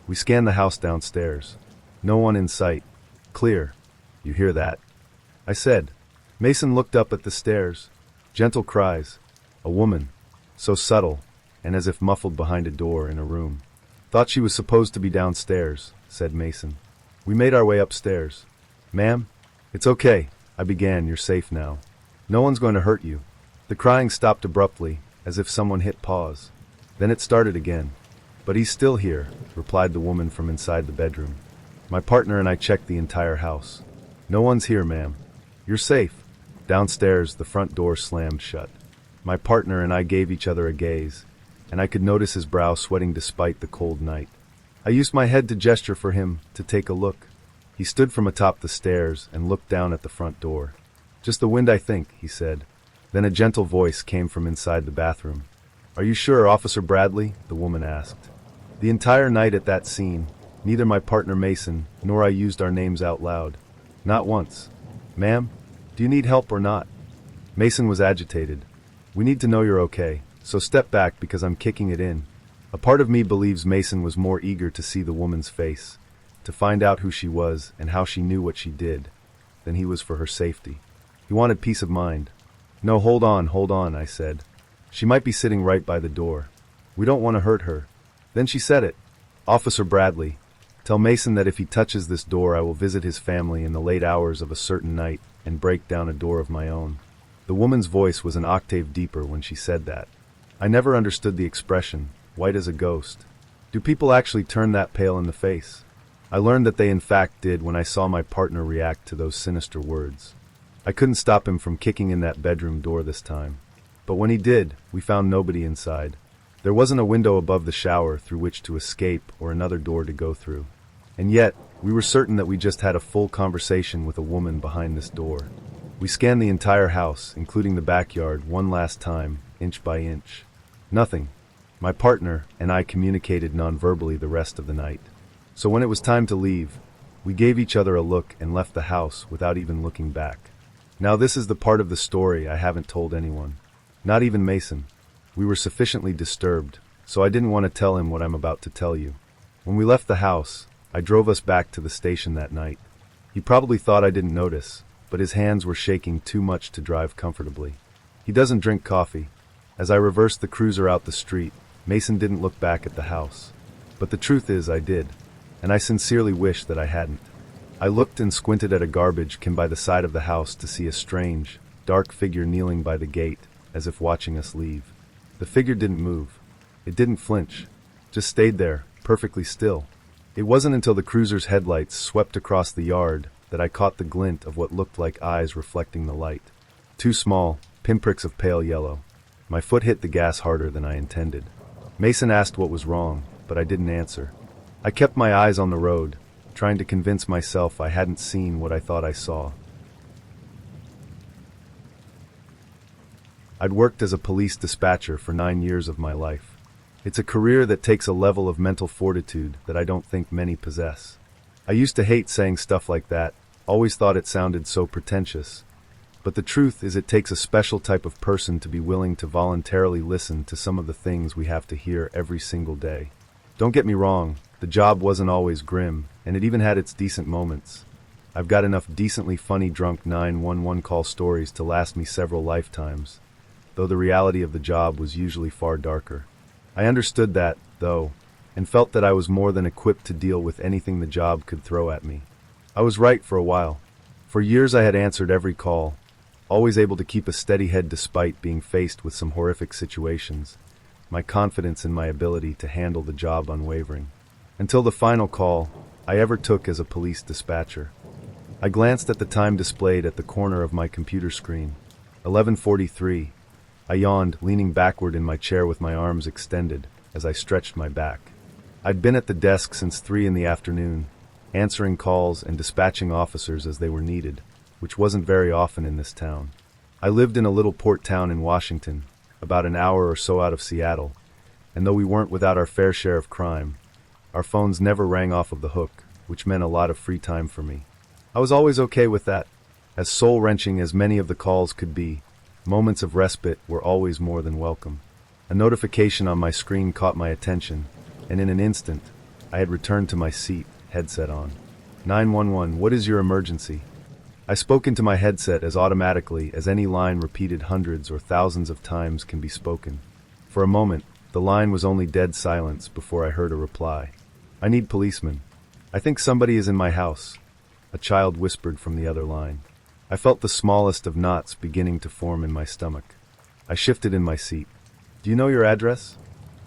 We scanned the house downstairs. No one in sight. Clear. You hear that? I said. Mason looked up at the stairs. Gentle cries. A woman. So subtle, and as if muffled behind a door in a room. Thought she was supposed to be downstairs, said Mason. We made our way upstairs. Ma'am? It's okay, I began. You're safe now. No one's going to hurt you. The crying stopped abruptly, as if someone hit pause. Then it started again. But he's still here, replied the woman from inside the bedroom. My partner and I checked the entire house. No one's here, ma'am. You're safe. Downstairs, the front door slammed shut. My partner and I gave each other a gaze, and I could notice his brow sweating despite the cold night. I used my head to gesture for him to take a look. He stood from atop the stairs and looked down at the front door. Just the wind, I think, he said. Then a gentle voice came from inside the bathroom. Are you sure, Officer Bradley? The woman asked. The entire night at that scene, neither my partner Mason nor I used our names out loud. Not once. Ma'am, do you need help or not? Mason was agitated. We need to know you're okay, so step back because I'm kicking it in. A part of me believes Mason was more eager to see the woman's face, to find out who she was and how she knew what she did, than he was for her safety. He wanted peace of mind. No, hold on, I said. She might be sitting right by the door. We don't want to hurt her. Then she said it. Officer Bradley, tell Mason that if he touches this door I will visit his family in the late hours of a certain night and break down a door of my own. The woman's voice was an octave deeper when she said that. I never understood the expression, white as a ghost. Do people actually turn that pale in the face? I learned that they in fact did when I saw my partner react to those sinister words. I couldn't stop him from kicking in that bedroom door this time. But when he did, we found nobody inside. There wasn't a window above the shower through which to escape or another door to go through. And yet, we were certain that we just had a full conversation with a woman behind this door. We scanned the entire house, including the backyard, one last time, inch by inch. Nothing. My partner and I communicated non-verbally the rest of the night. So when it was time to leave, we gave each other a look and left the house without even looking back. Now this is the part of the story I haven't told anyone. Not even Mason. We were sufficiently disturbed, so I didn't want to tell him what I'm about to tell you. When we left the house, I drove us back to the station that night. He probably thought I didn't notice, but his hands were shaking too much to drive comfortably. He doesn't drink coffee. As I reversed the cruiser out the street, Mason didn't look back at the house. But the truth is I did, and I sincerely wish that I hadn't. I looked and squinted at a garbage can by the side of the house to see a strange, dark figure kneeling by the gate, as if watching us leave. The figure didn't move. It didn't flinch. Just stayed there, perfectly still. It wasn't until the cruiser's headlights swept across the yard that I caught the glint of what looked like eyes reflecting the light. Two small, pinpricks of pale yellow. My foot hit the gas harder than I intended. Mason asked what was wrong, but I didn't answer. I kept my eyes on the road, trying to convince myself I hadn't seen what I thought I saw. I'd worked as a police dispatcher for 9 years of my life. It's a career that takes a level of mental fortitude that I don't think many possess. I used to hate saying stuff like that, always thought it sounded so pretentious. But the truth is it takes a special type of person to be willing to voluntarily listen to some of the things we have to hear every single day. Don't get me wrong, the job wasn't always grim, and it even had its decent moments. I've got enough decently funny drunk 911 call stories to last me several lifetimes, though the reality of the job was usually far darker. I understood that, though, and felt that I was more than equipped to deal with anything the job could throw at me. I was right for a while. For years I had answered every call, always able to keep a steady head despite being faced with some horrific situations, my confidence in my ability to handle the job unwavering. Until the final call I ever took as a police dispatcher. I glanced at the time displayed at the corner of my computer screen. 11:43. I yawned, leaning backward in my chair with my arms extended as I stretched my back. I'd been at the desk since 3 in the afternoon, answering calls and dispatching officers as they were needed, which wasn't very often in this town. I lived in a little port town in Washington, about an hour or so out of Seattle, and though we weren't without our fair share of crime, our phones never rang off of the hook, which meant a lot of free time for me. I was always okay with that. As soul-wrenching as many of the calls could be, moments of respite were always more than welcome. A notification on my screen caught my attention, and in an instant, I had returned to my seat, headset on. 911, what is your emergency? I spoke into my headset as automatically as any line repeated hundreds or thousands of times can be spoken. For a moment, the line was only dead silence before I heard a reply. I need policemen. I think somebody is in my house, a child whispered from the other line. I felt the smallest of knots beginning to form in my stomach. I shifted in my seat. Do you know your address?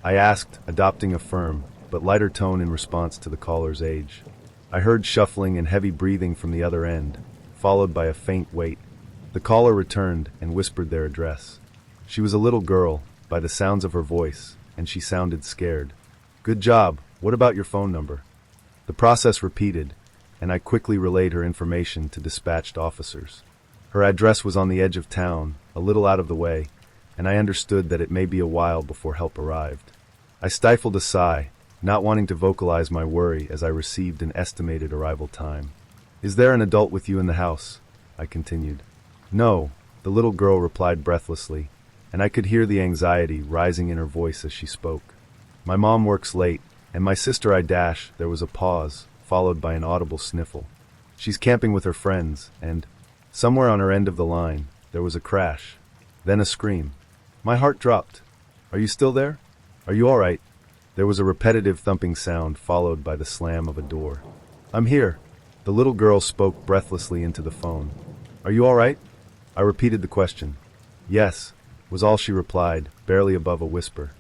I asked, adopting a firm, but lighter tone in response to the caller's age. I heard shuffling and heavy breathing from the other end, followed by a faint wait. The caller returned and whispered their address. She was a little girl, by the sounds of her voice, and she sounded scared. Good job. What about your phone number? The process repeated, and I quickly relayed her information to dispatched officers. Her address was on the edge of town, a little out of the way, and I understood that it may be a while before help arrived. I stifled a sigh, not wanting to vocalize my worry as I received an estimated arrival time. Is there an adult with you in the house? I continued. No, the little girl replied breathlessly, and I could hear the anxiety rising in her voice as she spoke. My mom works late, and my sister I dash. There was a pause, followed by an audible sniffle. She's camping with her friends, and somewhere on her end of the line, there was a crash, then a scream. My heart dropped. Are you still there? Are you all right? There was a repetitive thumping sound followed by the slam of a door. I'm here. The little girl spoke breathlessly into the phone. Are you all right? I repeated the question. Yes, was all she replied, barely above a whisper.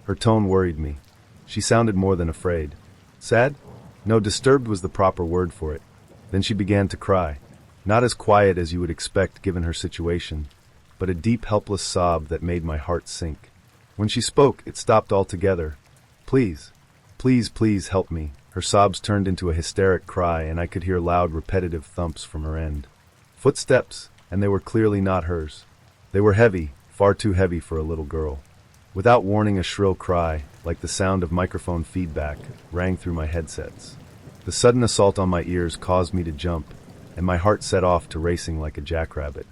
Her tone worried me. She sounded more than afraid. Sad? No, disturbed was the proper word for it. Then she began to cry. Not as quiet as you would expect given her situation, but a deep, helpless sob that made my heart sink. When she spoke, it stopped altogether. Please, please, please help me. Her sobs turned into a hysteric cry, and I could hear loud, repetitive thumps from her end. Footsteps, and they were clearly not hers. They were heavy, far too heavy for a little girl. Without warning, a shrill cry, like the sound of microphone feedback, rang through my headsets. The sudden assault on my ears caused me to jump, and my heart set off to racing like a jackrabbit.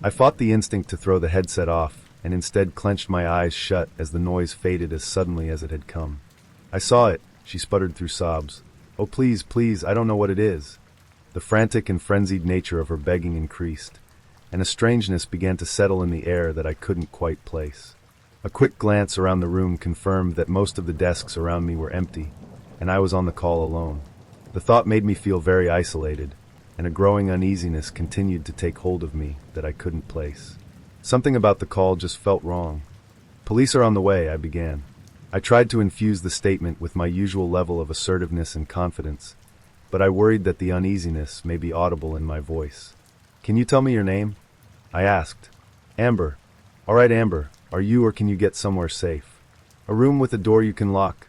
I fought the instinct to throw the headset off, and instead clenched my eyes shut as the noise faded as suddenly as it had come. I saw it, she sputtered through sobs. Oh, please, please, I don't know what it is. The frantic and frenzied nature of her begging increased, and a strangeness began to settle in the air that I couldn't quite place. A quick glance around the room confirmed that most of the desks around me were empty, and I was on the call alone. The thought made me feel very isolated, and a growing uneasiness continued to take hold of me that I couldn't place. Something about the call just felt wrong. Police are on the way, I began. I tried to infuse the statement with my usual level of assertiveness and confidence, but I worried that the uneasiness may be audible in my voice. Can you tell me your name? I asked. Amber. All right, Amber. Are you or can you get somewhere safe? A room with a door you can lock.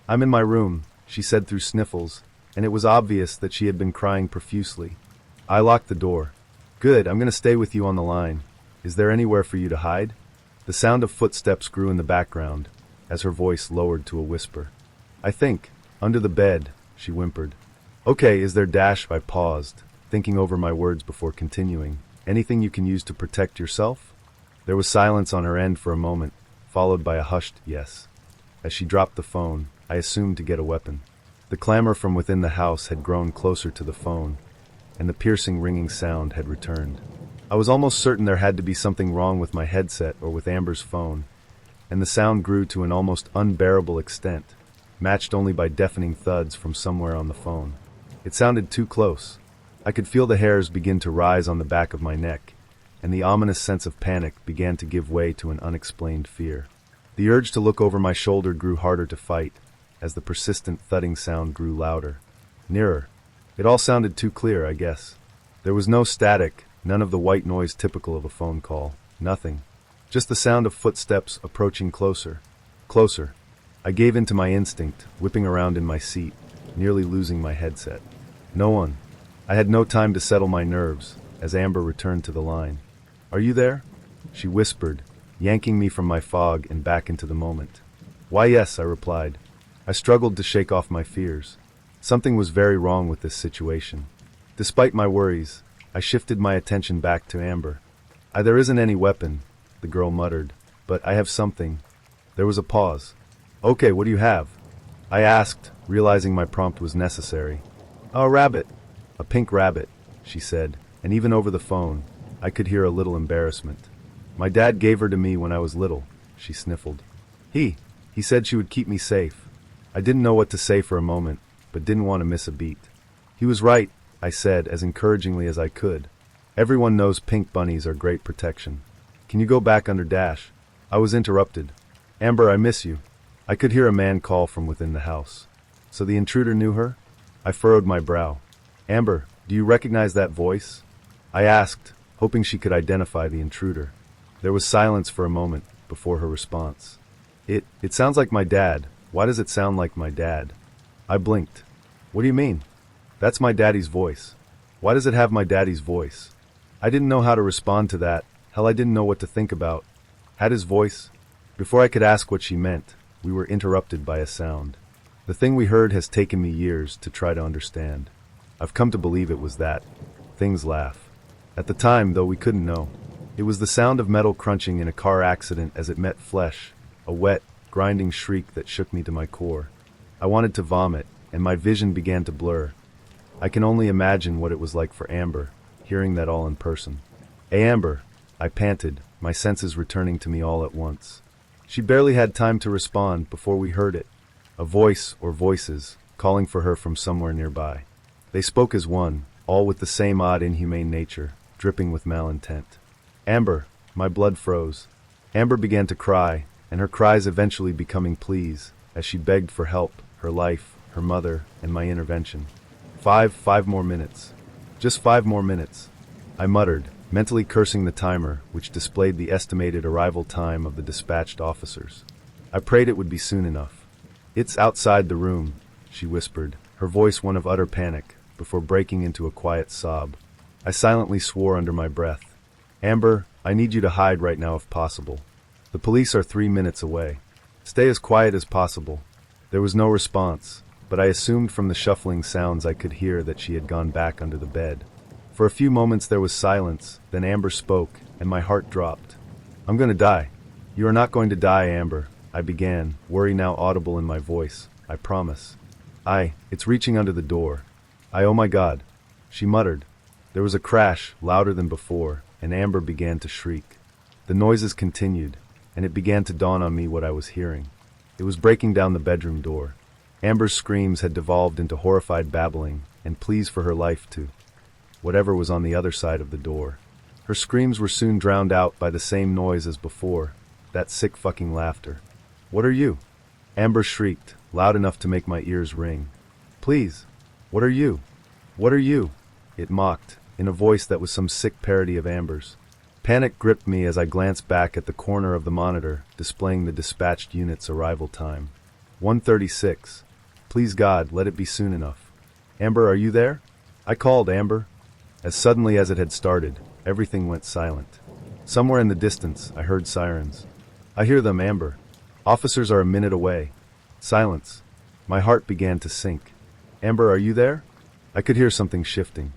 I'm in my room, she said through sniffles, and it was obvious that she had been crying profusely. I locked the door. Good, I'm going to stay with you on the line. Is there anywhere for you to hide? The sound of footsteps grew in the background, as her voice lowered to a whisper. I think, under the bed, she whimpered. Okay, is there dash? I paused, thinking over my words before continuing. Anything you can use to protect yourself? There was silence on her end for a moment, followed by a hushed yes. As she dropped the phone, I assumed to get a weapon. The clamor from within the house had grown closer to the phone, and the piercing ringing sound had returned. I was almost certain there had to be something wrong with my headset or with Amber's phone, and the sound grew to an almost unbearable extent, matched only by deafening thuds from somewhere on the phone. It sounded too close. I could feel the hairs begin to rise on the back of my neck, and the ominous sense of panic began to give way to an unexplained fear. The urge to look over my shoulder grew harder to fight, as the persistent thudding sound grew louder. Nearer. It all sounded too clear, I guess. There was no static, none of the white noise typical of a phone call. Nothing. Just the sound of footsteps approaching closer. Closer. I gave in to my instinct, whipping around in my seat, nearly losing my headset. No one. I had no time to settle my nerves, as Amber returned to the line. "Are you there?" she whispered, yanking me from my fog and back into the moment. "Why, yes," I replied. I struggled to shake off my fears. Something was very wrong with this situation. Despite my worries, I shifted my attention back to Amber. "There isn't any weapon," the girl muttered, "but I have something." There was a pause. "Okay, what do you have?" I asked, realizing my prompt was necessary. "A rabbit." "A pink rabbit," she said, and even over the phone, I could hear a little embarrassment. "My dad gave her to me when I was little," she sniffled. He said she would keep me safe." I didn't know what to say for a moment, but didn't want to miss a beat. "He was right," I said as encouragingly as I could. "Everyone knows pink bunnies are great protection. Can you go back under dash?" I was interrupted. "Amber, I miss you." I could hear a man call from within the house. So the intruder knew her? I furrowed my brow. "Amber, do you recognize that voice?" I asked, hoping she could identify the intruder. There was silence for a moment before her response. It sounds like my dad. Why does it sound like my dad?" I blinked. "What do you mean?" "That's my daddy's voice." "Why does it have my daddy's voice?" I didn't know how to respond to that. Hell, I didn't know what to think about. Had his voice? Before I could ask what she meant, we were interrupted by a sound. The thing we heard has taken me years to try to understand. I've come to believe it was that. Things laugh. At the time, though, we couldn't know. It was the sound of metal crunching in a car accident as it met flesh, a wet, grinding shriek that shook me to my core. I wanted to vomit, and my vision began to blur. I can only imagine what it was like for Amber, hearing that all in person. "Hey, Amber," I panted, my senses returning to me all at once. She barely had time to respond before we heard it. A voice, or voices, calling for her from somewhere nearby. They spoke as one, all with the same odd inhumane nature, dripping with malintent. "Amber," my blood froze. Amber began to cry, and her cries eventually becoming pleas, as she begged for help, her life, her mother, and my intervention. Five more minutes. Just 5 more minutes. I muttered, mentally cursing the timer, which displayed the estimated arrival time of the dispatched officers. I prayed it would be soon enough. "It's outside the room," she whispered, her voice one of utter panic, before breaking into a quiet sob. I silently swore under my breath. "Amber, I need you to hide right now if possible. The police are 3 minutes away. Stay as quiet as possible." There was no response, but I assumed from the shuffling sounds I could hear that she had gone back under the bed. For a few moments there was silence, then Amber spoke, and my heart dropped. "I'm going to die." "You are not going to die, Amber," I began, worry now audible in my voice. "I promise." It's reaching under the door." "Oh my God," she muttered. There was a crash, louder than before, and Amber began to shriek. The noises continued, and it began to dawn on me what I was hearing. It was breaking down the bedroom door. Amber's screams had devolved into horrified babbling, and pleas for her life to whatever was on the other side of the door. Her screams were soon drowned out by the same noise as before, that sick fucking laughter. "What are you?" Amber shrieked, loud enough to make my ears ring. "Please, what are you? What are you?" It mocked, in a voice that was some sick parody of Amber's. Panic gripped me as I glanced back at the corner of the monitor, displaying the dispatched unit's arrival time. 1:36. Please God, let it be soon enough. "Amber, are you there?" I called. "Amber." As suddenly as it had started, everything went silent. Somewhere in the distance, I heard sirens. "I hear them, Amber. Officers are a minute away." Silence. My heart began to sink. "Amber, are you there?" I could hear something shifting.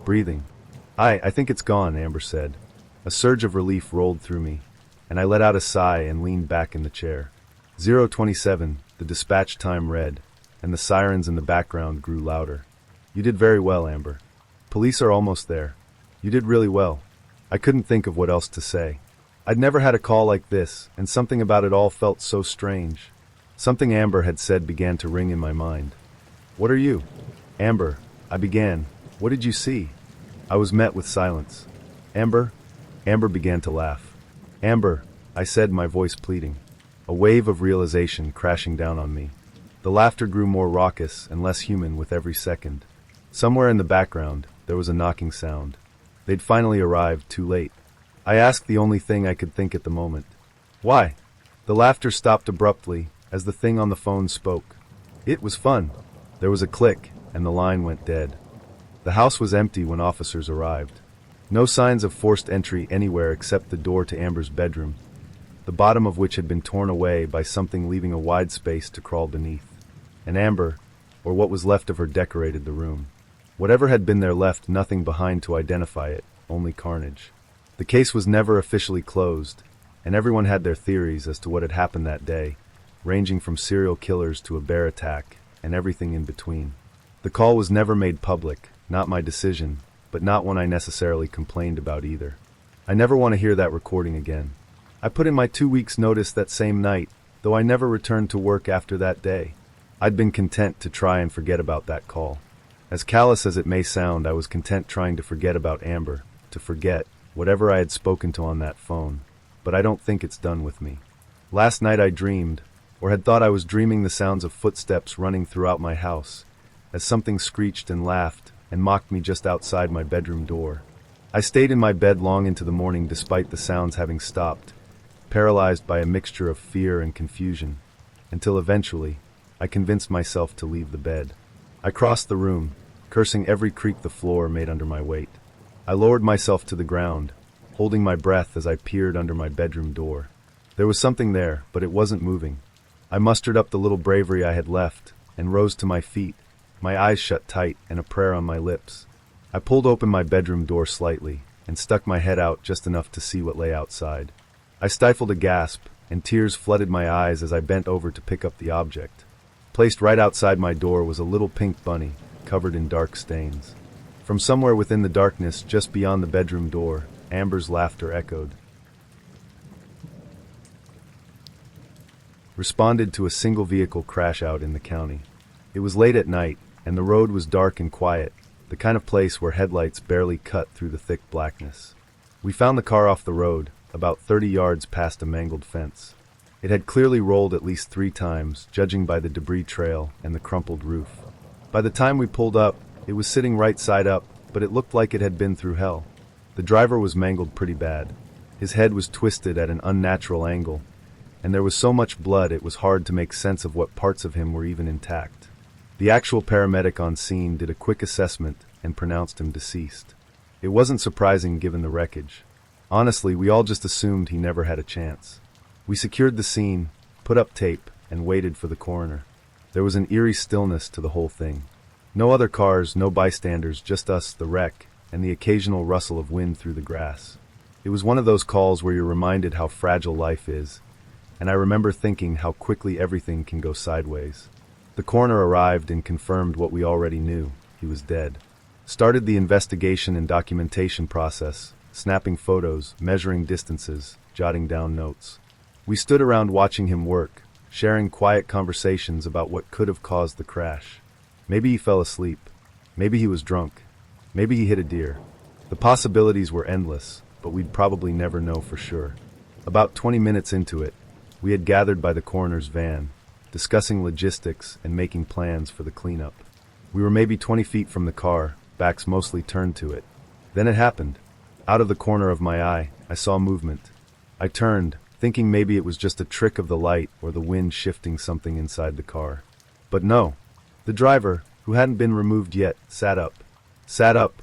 Breathing. I think it's gone, Amber said. A surge of relief rolled through me, and I let out a sigh and leaned back in the chair. 027, the dispatch time read, and the sirens in the background grew louder. You did very well, Amber. Police are almost there. You did really well. I couldn't think of what else to say. I'd never had a call like this, and something about it all felt so strange. Something Amber had said began to ring in my mind. What are you? Amber, I began. What did you see? I was met with silence. Amber? Amber began to laugh. Amber, I said, my voice pleading. A wave of realization crashing down on me. The laughter grew more raucous and less human with every second. Somewhere in the background, there was a knocking sound. They'd finally arrived too late. I asked the only thing I could think at the moment. Why? The laughter stopped abruptly as the thing on the phone spoke. It was fun. There was a click, and the line went dead. The house was empty when officers arrived. No signs of forced entry anywhere except the door to Amber's bedroom, the bottom of which had been torn away by something leaving a wide space to crawl beneath. And Amber, or what was left of her, decorated the room. Whatever had been there left nothing behind to identify it, only carnage. The case was never officially closed, and everyone had their theories as to what had happened that day, ranging from serial killers to a bear attack, and everything in between. The call was never made public, not my decision, but not one I necessarily complained about either. I never want to hear that recording again. I put in my 2 weeks' notice that same night, though I never returned to work after that day. I'd been content to try and forget about that call. As callous as it may sound, I was content trying to forget about Amber, to forget whatever I had spoken to on that phone, but I don't think it's done with me. Last night I dreamed, or had thought I was dreaming, the sounds of footsteps running throughout my house, as something screeched and laughed and mocked me just outside my bedroom door. I stayed in my bed long into the morning despite the sounds having stopped, paralyzed by a mixture of fear and confusion, until eventually I convinced myself to leave the bed. I crossed the room, cursing every creak the floor made under my weight. I lowered myself to the ground, holding my breath as I peered under my bedroom door. There was something there, but it wasn't moving. I mustered up the little bravery I had left and rose to my feet, my eyes shut tight and a prayer on my lips. I pulled open my bedroom door slightly and stuck my head out just enough to see what lay outside. I stifled a gasp, and tears flooded my eyes as I bent over to pick up the object. Placed right outside my door was a little pink bunny, covered in dark stains. From somewhere within the darkness just beyond the bedroom door, Amber's laughter echoed. Responded to a single vehicle crash out in the county. It was late at night, and the road was dark and quiet, the kind of place where headlights barely cut through the thick blackness. We found the car off the road, about 30 yards past a mangled fence. It had clearly rolled at least 3 times, judging by the debris trail and the crumpled roof. By the time we pulled up, it was sitting right side up, but it looked like it had been through hell. The driver was mangled pretty bad. His head was twisted at an unnatural angle, and there was so much blood it was hard to make sense of what parts of him were even intact. The actual paramedic on scene did a quick assessment and pronounced him deceased. It wasn't surprising given the wreckage. Honestly, we all just assumed he never had a chance. We secured the scene, put up tape, and waited for the coroner. There was an eerie stillness to the whole thing. No other cars, no bystanders, just us, the wreck, and the occasional rustle of wind through the grass. It was one of those calls where you're reminded how fragile life is, and I remember thinking how quickly everything can go sideways. The coroner arrived and confirmed what we already knew: he was dead. Started the investigation and documentation process, snapping photos, measuring distances, jotting down notes. We stood around watching him work, sharing quiet conversations about what could have caused the crash. Maybe he fell asleep. Maybe he was drunk. Maybe he hit a deer. The possibilities were endless, but we'd probably never know for sure. About 20 minutes into it, we had gathered by the coroner's van, discussing logistics and making plans for the cleanup. We were maybe 20 feet from the car, backs mostly turned to it. Then it happened. Out of the corner of my eye, I saw movement. I turned, thinking maybe it was just a trick of the light or the wind shifting something inside the car. But no. The driver, who hadn't been removed yet, sat up,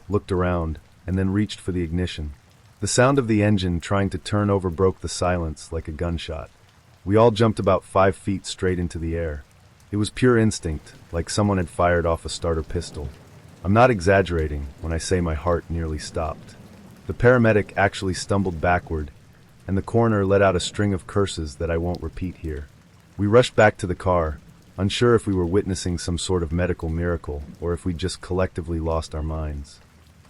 looked around, and then reached for the ignition. The sound of the engine trying to turn over broke the silence like a gunshot. We all jumped about 5 feet straight into the air. It was pure instinct, like someone had fired off a starter pistol. I'm not exaggerating when I say my heart nearly stopped. The paramedic actually stumbled backward, and the coroner let out a string of curses that I won't repeat here. We rushed back to the car, unsure if we were witnessing some sort of medical miracle or if we'd just collectively lost our minds.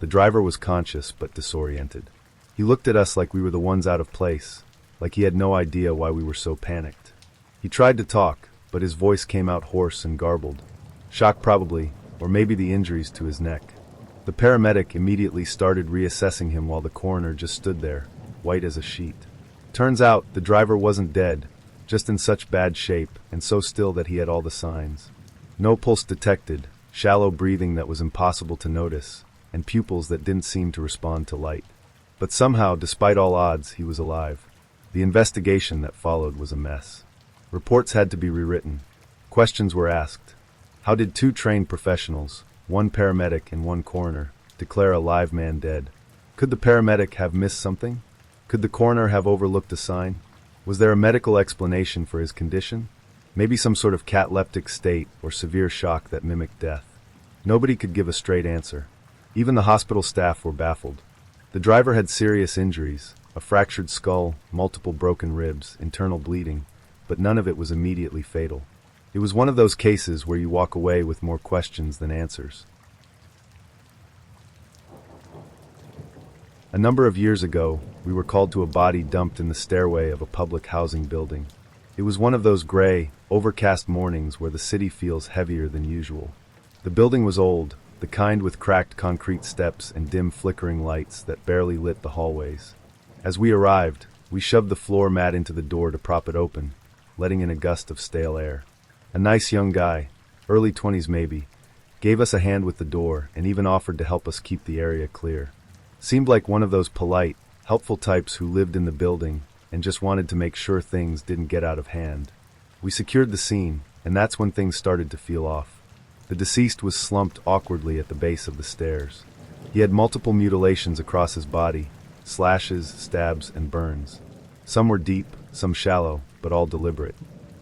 The driver was conscious but disoriented. He looked at us like we were the ones out of place, like he had no idea why we were so panicked. He tried to talk, but his voice came out hoarse and garbled. Shock probably, or maybe the injuries to his neck. The paramedic immediately started reassessing him while the coroner just stood there, white as a sheet. Turns out the driver wasn't dead, just in such bad shape and so still that he had all the signs. No pulse detected, shallow breathing that was impossible to notice, and pupils that didn't seem to respond to light. But somehow, despite all odds, he was alive. The investigation that followed was a mess. Reports had to be rewritten. Questions were asked. How did two trained professionals, one paramedic and one coroner, declare a live man dead? Could the paramedic have missed something? Could the coroner have overlooked a sign? Was there a medical explanation for his condition? Maybe some sort of cataleptic state or severe shock that mimicked death. Nobody could give a straight answer. Even the hospital staff were baffled. The driver had serious injuries, a fractured skull, multiple broken ribs, internal bleeding, but none of it was immediately fatal. It was one of those cases where you walk away with more questions than answers. A number of years ago, we were called to a body dumped in the stairway of a public housing building. It was one of those gray, overcast mornings where the city feels heavier than usual. The building was old, the kind with cracked concrete steps and dim flickering lights that barely lit the hallways. As we arrived, we shoved the floor mat into the door to prop it open, letting in a gust of stale air. A nice young guy, early 20s maybe, gave us a hand with the door and even offered to help us keep the area clear. Seemed like one of those polite, helpful types who lived in the building and just wanted to make sure things didn't get out of hand. We secured the scene, and that's when things started to feel off. The deceased was slumped awkwardly at the base of the stairs. He had multiple mutilations across his body, slashes, stabs, and burns. Some were deep, some shallow, but all deliberate.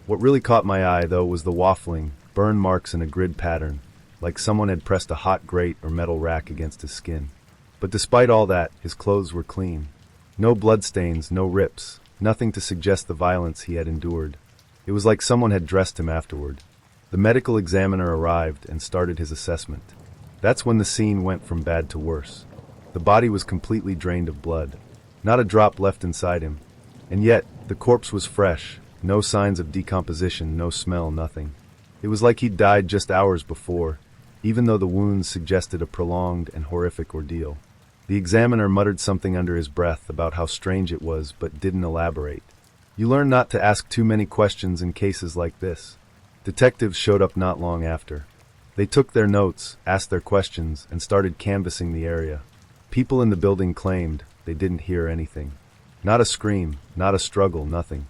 What really caught my eye, though, was the waffling, burn marks in a grid pattern, like someone had pressed a hot grate or metal rack against his skin. But despite all that, his clothes were clean. No bloodstains, no rips, nothing to suggest the violence he had endured. It was like someone had dressed him afterward. The medical examiner arrived and started his assessment. That's when the scene went from bad to worse. The body was completely drained of blood. Not a drop left inside him. And yet, the corpse was fresh. No signs of decomposition, no smell, nothing. It was like he'd died just hours before, even though the wounds suggested a prolonged and horrific ordeal. The examiner muttered something under his breath about how strange it was, but didn't elaborate. You learn not to ask too many questions in cases like this. Detectives showed up not long after. They took their notes, asked their questions, and started canvassing the area. People in the building claimed they didn't hear anything. Not a scream, not a struggle, nothing.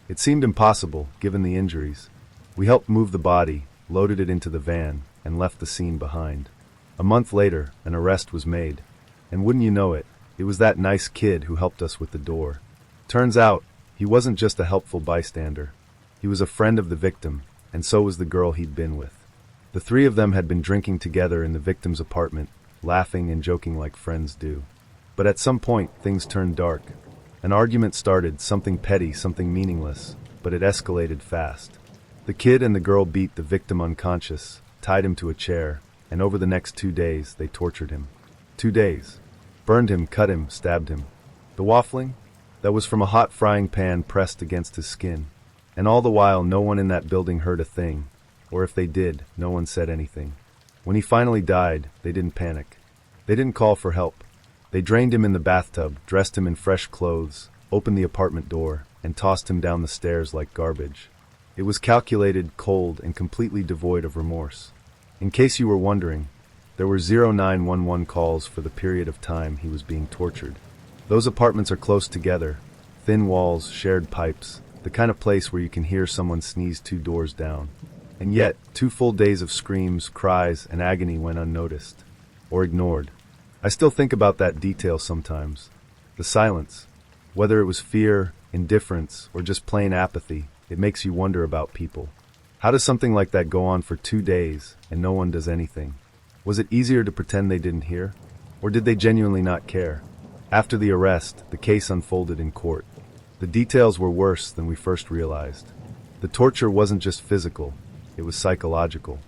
It seemed impossible, given the injuries. We helped move the body, loaded it into the van, and left the scene behind. A month later, an arrest was made. And wouldn't you know it, it was that nice kid who helped us with the door. Turns out, he wasn't just a helpful bystander. He was a friend of the victim, and so was the girl he'd been with. The three of them had been drinking together in the victim's apartment, laughing and joking like friends do. But at some point, things turned dark. An argument started, something petty, something meaningless, but it escalated fast. The kid and the girl beat the victim unconscious, tied him to a chair, and over the next 2 days, they tortured him. 2 days. Burned him, cut him, stabbed him. The waffling? That was from a hot frying pan pressed against his skin. And all the while, no one in that building heard a thing. Or if they did, no one said anything. When he finally died, they didn't panic. They didn't call for help. They drained him in the bathtub, dressed him in fresh clothes, opened the apartment door, and tossed him down the stairs like garbage. It was calculated, cold, and completely devoid of remorse. In case you were wondering, there were 0911 calls for the period of time he was being tortured. Those apartments are close together, thin walls, shared pipes, the kind of place where you can hear someone sneeze 2 doors down. And yet, 2 full days of screams, cries, and agony went unnoticed. Or ignored. I still think about that detail sometimes. The silence. Whether it was fear, indifference, or just plain apathy, it makes you wonder about people. How does something like that go on for 2 days, and no one does anything? Was it easier to pretend they didn't hear? Or did they genuinely not care? After the arrest, the case unfolded in court. The details were worse than we first realized. The torture wasn't just physical, it was psychological.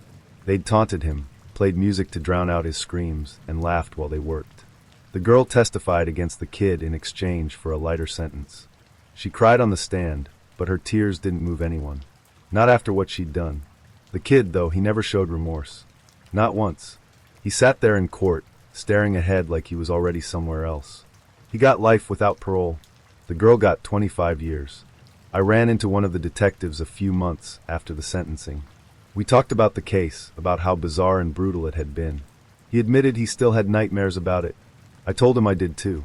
They'd taunted him, played music to drown out his screams, and laughed while they worked. The girl testified against the kid in exchange for a lighter sentence. She cried on the stand, but her tears didn't move anyone. Not after what she'd done. The kid, though, he never showed remorse. Not once. He sat there in court, staring ahead like he was already somewhere else. He got life without parole. The girl got 25 years. I ran into one of the detectives a few months after the sentencing. We talked about the case, about how bizarre and brutal it had been. He admitted he still had nightmares about it. I told him I did too.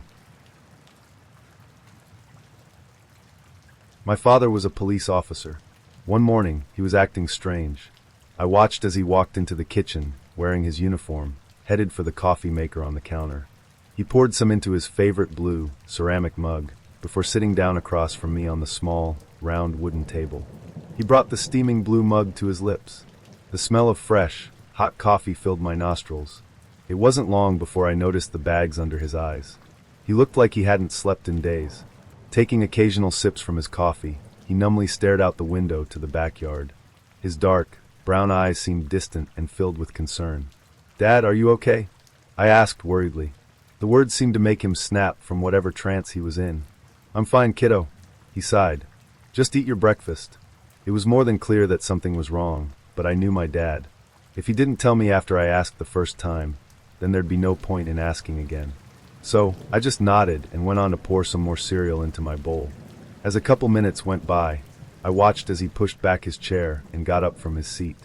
My father was a police officer. One morning, he was acting strange. I watched as he walked into the kitchen, wearing his uniform, headed for the coffee maker on the counter. He poured some into his favorite blue, ceramic mug, before sitting down across from me on the small, round wooden table. He brought the steaming blue mug to his lips. The smell of fresh, hot coffee filled my nostrils. It wasn't long before I noticed the bags under his eyes. He looked like he hadn't slept in days. Taking occasional sips from his coffee, he numbly stared out the window to the backyard. His dark, brown eyes seemed distant and filled with concern. "Dad, are you okay?" I asked worriedly. The words seemed to make him snap from whatever trance he was in. "I'm fine, kiddo," he sighed. "Just eat your breakfast." It was more than clear that something was wrong, but I knew my dad. If he didn't tell me after I asked the first time, then there'd be no point in asking again. So, I just nodded and went on to pour some more cereal into my bowl. As a couple minutes went by, I watched as he pushed back his chair and got up from his seat.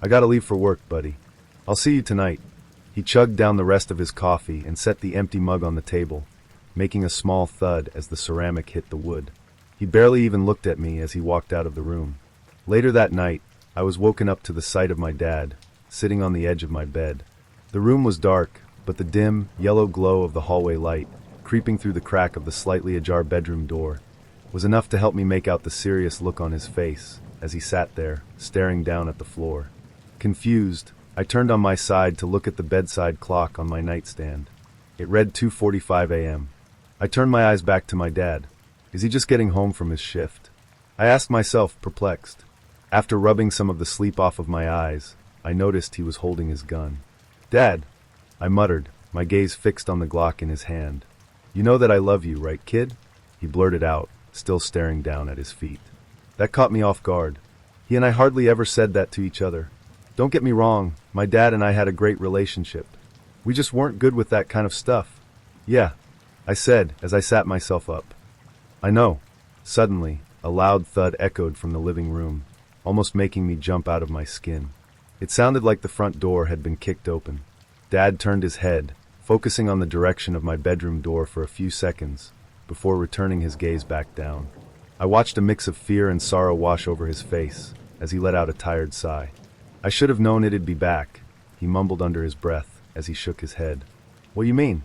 "I gotta leave for work, buddy. I'll see you tonight." He chugged down the rest of his coffee and set the empty mug on the table, making a small thud as the ceramic hit the wood. He barely even looked at me as he walked out of the room. Later that night, I was woken up to the sight of my dad, sitting on the edge of my bed. The room was dark, but the dim, yellow glow of the hallway light, creeping through the crack of the slightly ajar bedroom door, was enough to help me make out the serious look on his face as he sat there, staring down at the floor. Confused, I turned on my side to look at the bedside clock on my nightstand. It read 2:45 a.m. I turned my eyes back to my dad. Is he just getting home from his shift? I asked myself, perplexed. After rubbing some of the sleep off of my eyes, I noticed he was holding his gun. "Dad," I muttered, my gaze fixed on the Glock in his hand. "You know that I love you, right, kid?" He blurted out, still staring down at his feet. That caught me off guard. He and I hardly ever said that to each other. Don't get me wrong, my dad and I had a great relationship. We just weren't good with that kind of stuff. "Yeah," I said as I sat myself up. "I know." Suddenly, a loud thud echoed from the living room, almost making me jump out of my skin. It sounded like the front door had been kicked open. Dad turned his head, focusing on the direction of my bedroom door for a few seconds, before returning his gaze back down. I watched a mix of fear and sorrow wash over his face, as he let out a tired sigh. "I should have known it'd be back," he mumbled under his breath, as he shook his head. "What you mean?"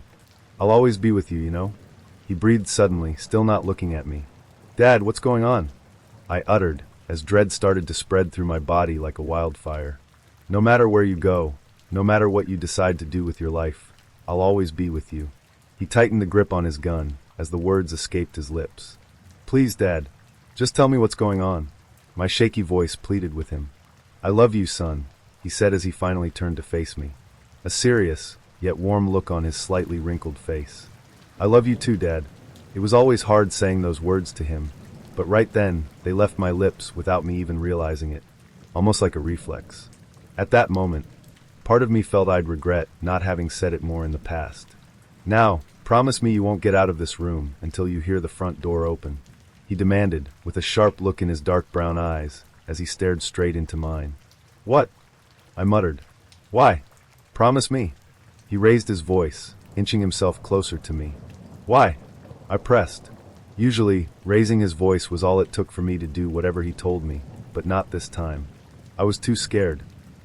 "I'll always be with you, you know?" He breathed suddenly, still not looking at me. "Dad, what's going on?" I uttered, as dread started to spread through my body like a wildfire. "No matter where you go, no matter what you decide to do with your life, I'll always be with you." He tightened the grip on his gun, as the words escaped his lips. "Please, Dad, just tell me what's going on." My shaky voice pleaded with him. "I love you, son," he said as he finally turned to face me. A serious, yet warm look on his slightly wrinkled face. "I love you too, Dad." It was always hard saying those words to him, but right then, they left my lips without me even realizing it, almost like a reflex. At that moment, part of me felt I'd regret not having said it more in the past. "Now, promise me you won't get out of this room until you hear the front door open," he demanded, with a sharp look in his dark brown eyes, as he stared straight into mine. "What?" I muttered. "Why? Promise me." He raised his voice, inching himself closer to me. "Why?" I pressed. Usually, raising his voice was all it took for me to do whatever he told me, but not this time. I was too scared.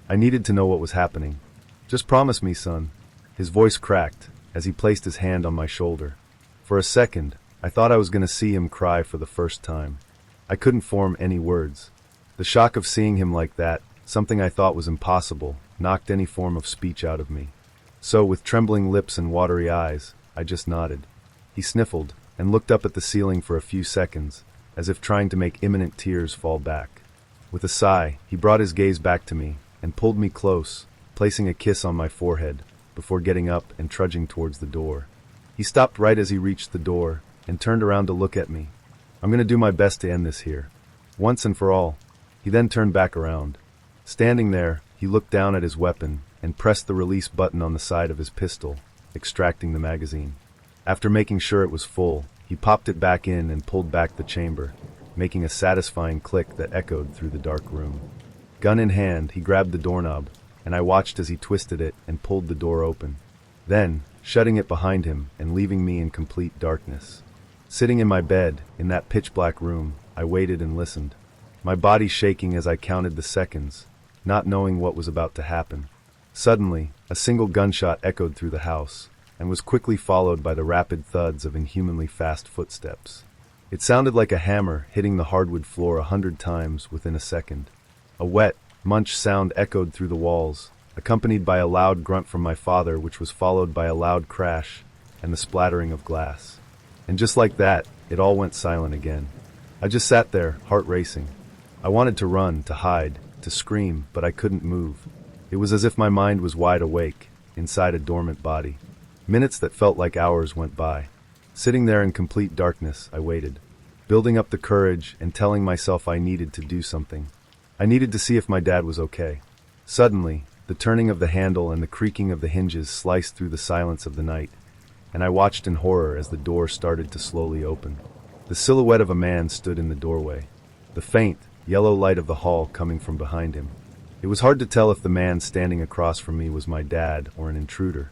I needed to know what was happening. "Just promise me, son." His voice cracked, as he placed his hand on my shoulder. For a second, I thought I was going to see him cry for the first time. I couldn't form any words. The shock of seeing him like that, something I thought was impossible, knocked any form of speech out of me. So, with trembling lips and watery eyes, I just nodded. He sniffled and looked up at the ceiling for a few seconds, as if trying to make imminent tears fall back. With a sigh, he brought his gaze back to me and pulled me close, placing a kiss on my forehead, before getting up and trudging towards the door. He stopped right as he reached the door and turned around to look at me. I'm going to do my best to end this here, once and for all. He then turned back around. Standing there, he looked down at his weapon and pressed the release button on the side of his pistol, extracting the magazine. After making sure it was full, he popped it back in and pulled back the chamber, making a satisfying click that echoed through the dark room. Gun in hand, he grabbed the doorknob, and I watched as he twisted it and pulled the door open. Then, shutting it behind him and leaving me in complete darkness. Sitting in my bed, in that pitch-black room, I waited and listened, my body shaking as I counted the seconds, not knowing what was about to happen. Suddenly, a single gunshot echoed through the house, and was quickly followed by the rapid thuds of inhumanly fast footsteps. It sounded like a hammer hitting the hardwood floor 100 times within a second. A wet, munch sound echoed through the walls, accompanied by a loud grunt from my father, which was followed by a loud crash and the splattering of glass. And just like that, it all went silent again. I just sat there, heart racing. I wanted to run, to hide, to scream, but I couldn't move. It was as if my mind was wide awake, inside a dormant body. Minutes that felt like hours went by. Sitting there in complete darkness, I waited, building up the courage and telling myself I needed to do something. I needed to see if my dad was okay. Suddenly, the turning of the handle and the creaking of the hinges sliced through the silence of the night, and I watched in horror as the door started to slowly open. The silhouette of a man stood in the doorway, the faint, yellow light of the hall coming from behind him. It was hard to tell if the man standing across from me was my dad or an intruder.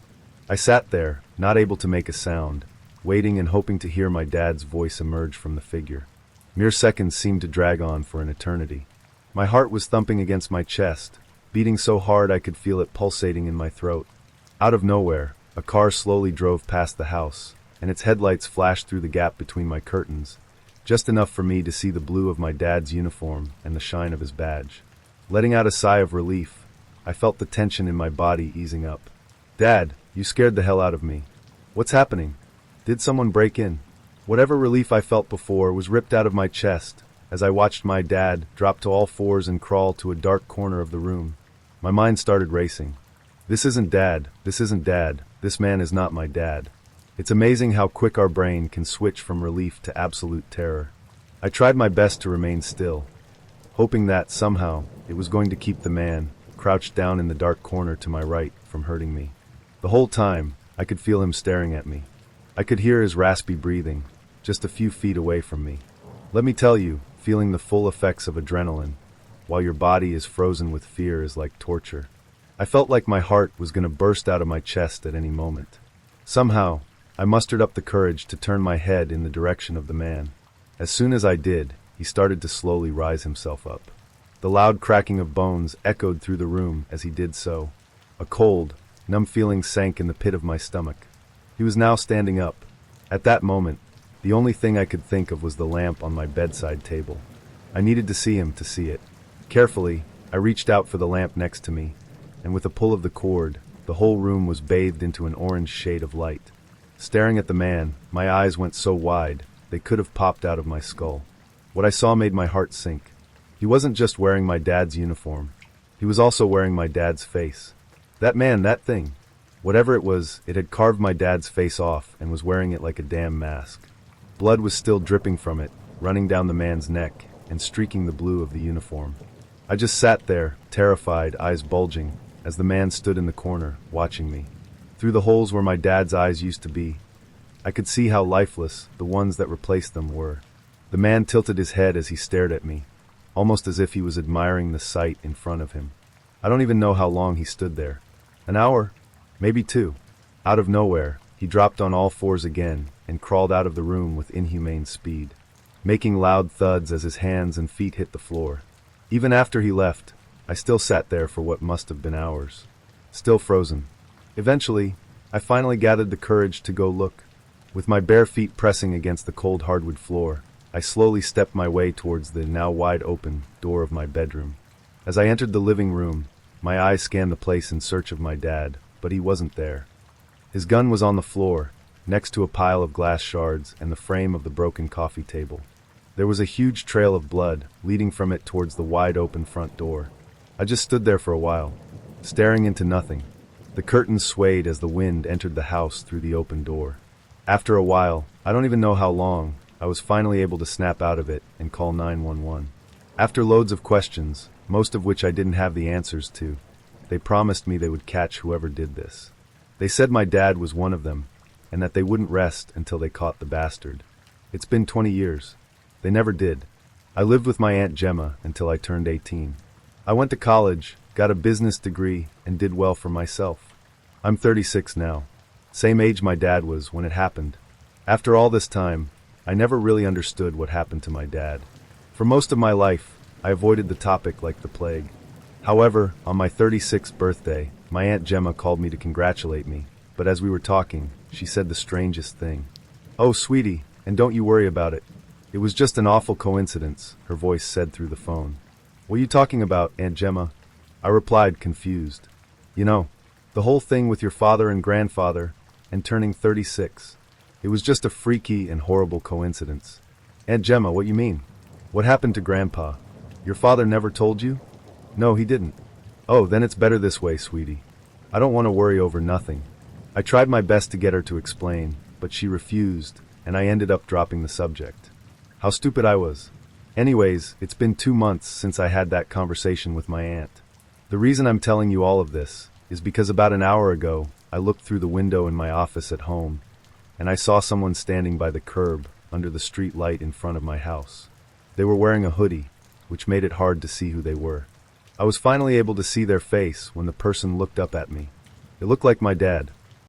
I sat there, not able to make a sound, waiting and hoping to hear my dad's voice emerge from the figure. Mere seconds seemed to drag on for an eternity. My heart was thumping against my chest, beating so hard I could feel it pulsating in my throat. Out of nowhere, a car slowly drove past the house, and its headlights flashed through the gap between my curtains, just enough for me to see the blue of my dad's uniform and the shine of his badge. Letting out a sigh of relief, I felt the tension in my body easing up. "Dad, you scared the hell out of me. What's happening? Did someone break in?" Whatever relief I felt before was ripped out of my chest as I watched my dad drop to all fours and crawl to a dark corner of the room. My mind started racing. This isn't Dad. This isn't Dad. This man is not my dad. It's amazing how quick our brain can switch from relief to absolute terror. I tried my best to remain still, hoping that, somehow, it was going to keep the man, crouched down in the dark corner to my right, from hurting me. The whole time, I could feel him staring at me. I could hear his raspy breathing, just a few feet away from me. Let me tell you, feeling the full effects of adrenaline, while your body is frozen with fear, is like torture. I felt like my heart was going to burst out of my chest at any moment. Somehow, I mustered up the courage to turn my head in the direction of the man. As soon as I did, he started to slowly rise himself up. The loud cracking of bones echoed through the room as he did so. A cold, numb feeling sank in the pit of my stomach. He was now standing up. At that moment, the only thing I could think of was the lamp on my bedside table. I needed to see him to see it. Carefully, I reached out for the lamp next to me, and with a pull of the cord, the whole room was bathed into an orange shade of light. Staring at the man, my eyes went so wide, they could have popped out of my skull. What I saw made my heart sink. He wasn't just wearing my dad's uniform. He was also wearing my dad's face. That man, that thing, whatever it was, it had carved my dad's face off and was wearing it like a damn mask. Blood was still dripping from it, running down the man's neck and streaking the blue of the uniform. I just sat there, terrified, eyes bulging, as the man stood in the corner, watching me. Through the holes where my dad's eyes used to be, I could see how lifeless the ones that replaced them were. The man tilted his head as he stared at me, almost as if he was admiring the sight in front of him. I don't even know how long he stood there. An hour? Maybe 2. Out of nowhere, he dropped on all fours again and crawled out of the room with inhumane speed, making loud thuds as his hands and feet hit the floor. Even after he left, I still sat there for what must have been hours, still frozen. Eventually, I finally gathered the courage to go look. With my bare feet pressing against the cold hardwood floor, I slowly stepped my way towards the now wide open door of my bedroom. As I entered the living room, my eyes scanned the place in search of my dad, but he wasn't there. His gun was on the floor, next to a pile of glass shards and the frame of the broken coffee table. There was a huge trail of blood leading from it towards the wide-open front door. I just stood there for a while, staring into nothing. The curtains swayed as the wind entered the house through the open door. After a while, I don't even know how long, I was finally able to snap out of it and call 911. After loads of questions, most of which I didn't have the answers to, they promised me they would catch whoever did this. They said my dad was one of them, and that they wouldn't rest until they caught the bastard. It's been 20 years. They never did. I lived with my Aunt Gemma until I turned 18. I went to college, got a business degree, and did well for myself. I'm 36 now. Same age my dad was when it happened. After all this time, I never really understood what happened to my dad. For most of my life, I avoided the topic like the plague. However, on my 36th birthday, my Aunt Gemma called me to congratulate me, but as we were talking, she said the strangest thing. "Oh, sweetie, and don't you worry about it. It was just an awful coincidence," her voice said through the phone. "What are you talking about, Aunt Gemma?" I replied, confused. "You know, the whole thing with your father and grandfather, and turning 36. It was just a freaky and horrible coincidence." "Aunt Gemma, what you mean? What happened to Grandpa? Your father never told you?" "No, he didn't." "Oh, then it's better this way, sweetie. I don't want to worry over nothing." I tried my best to get her to explain, but she refused, and I ended up dropping the subject. How stupid I was. Anyways, it's been 2 months since I had that conversation with my aunt. The reason I'm telling you all of this is because about an hour ago, I looked through the window in my office at home, and I saw someone standing by the curb under the street light in front of my house. They were wearing a hoodie, which made it hard to see who they were. I was finally able to see their face when the person looked up at me. It looked like my dad.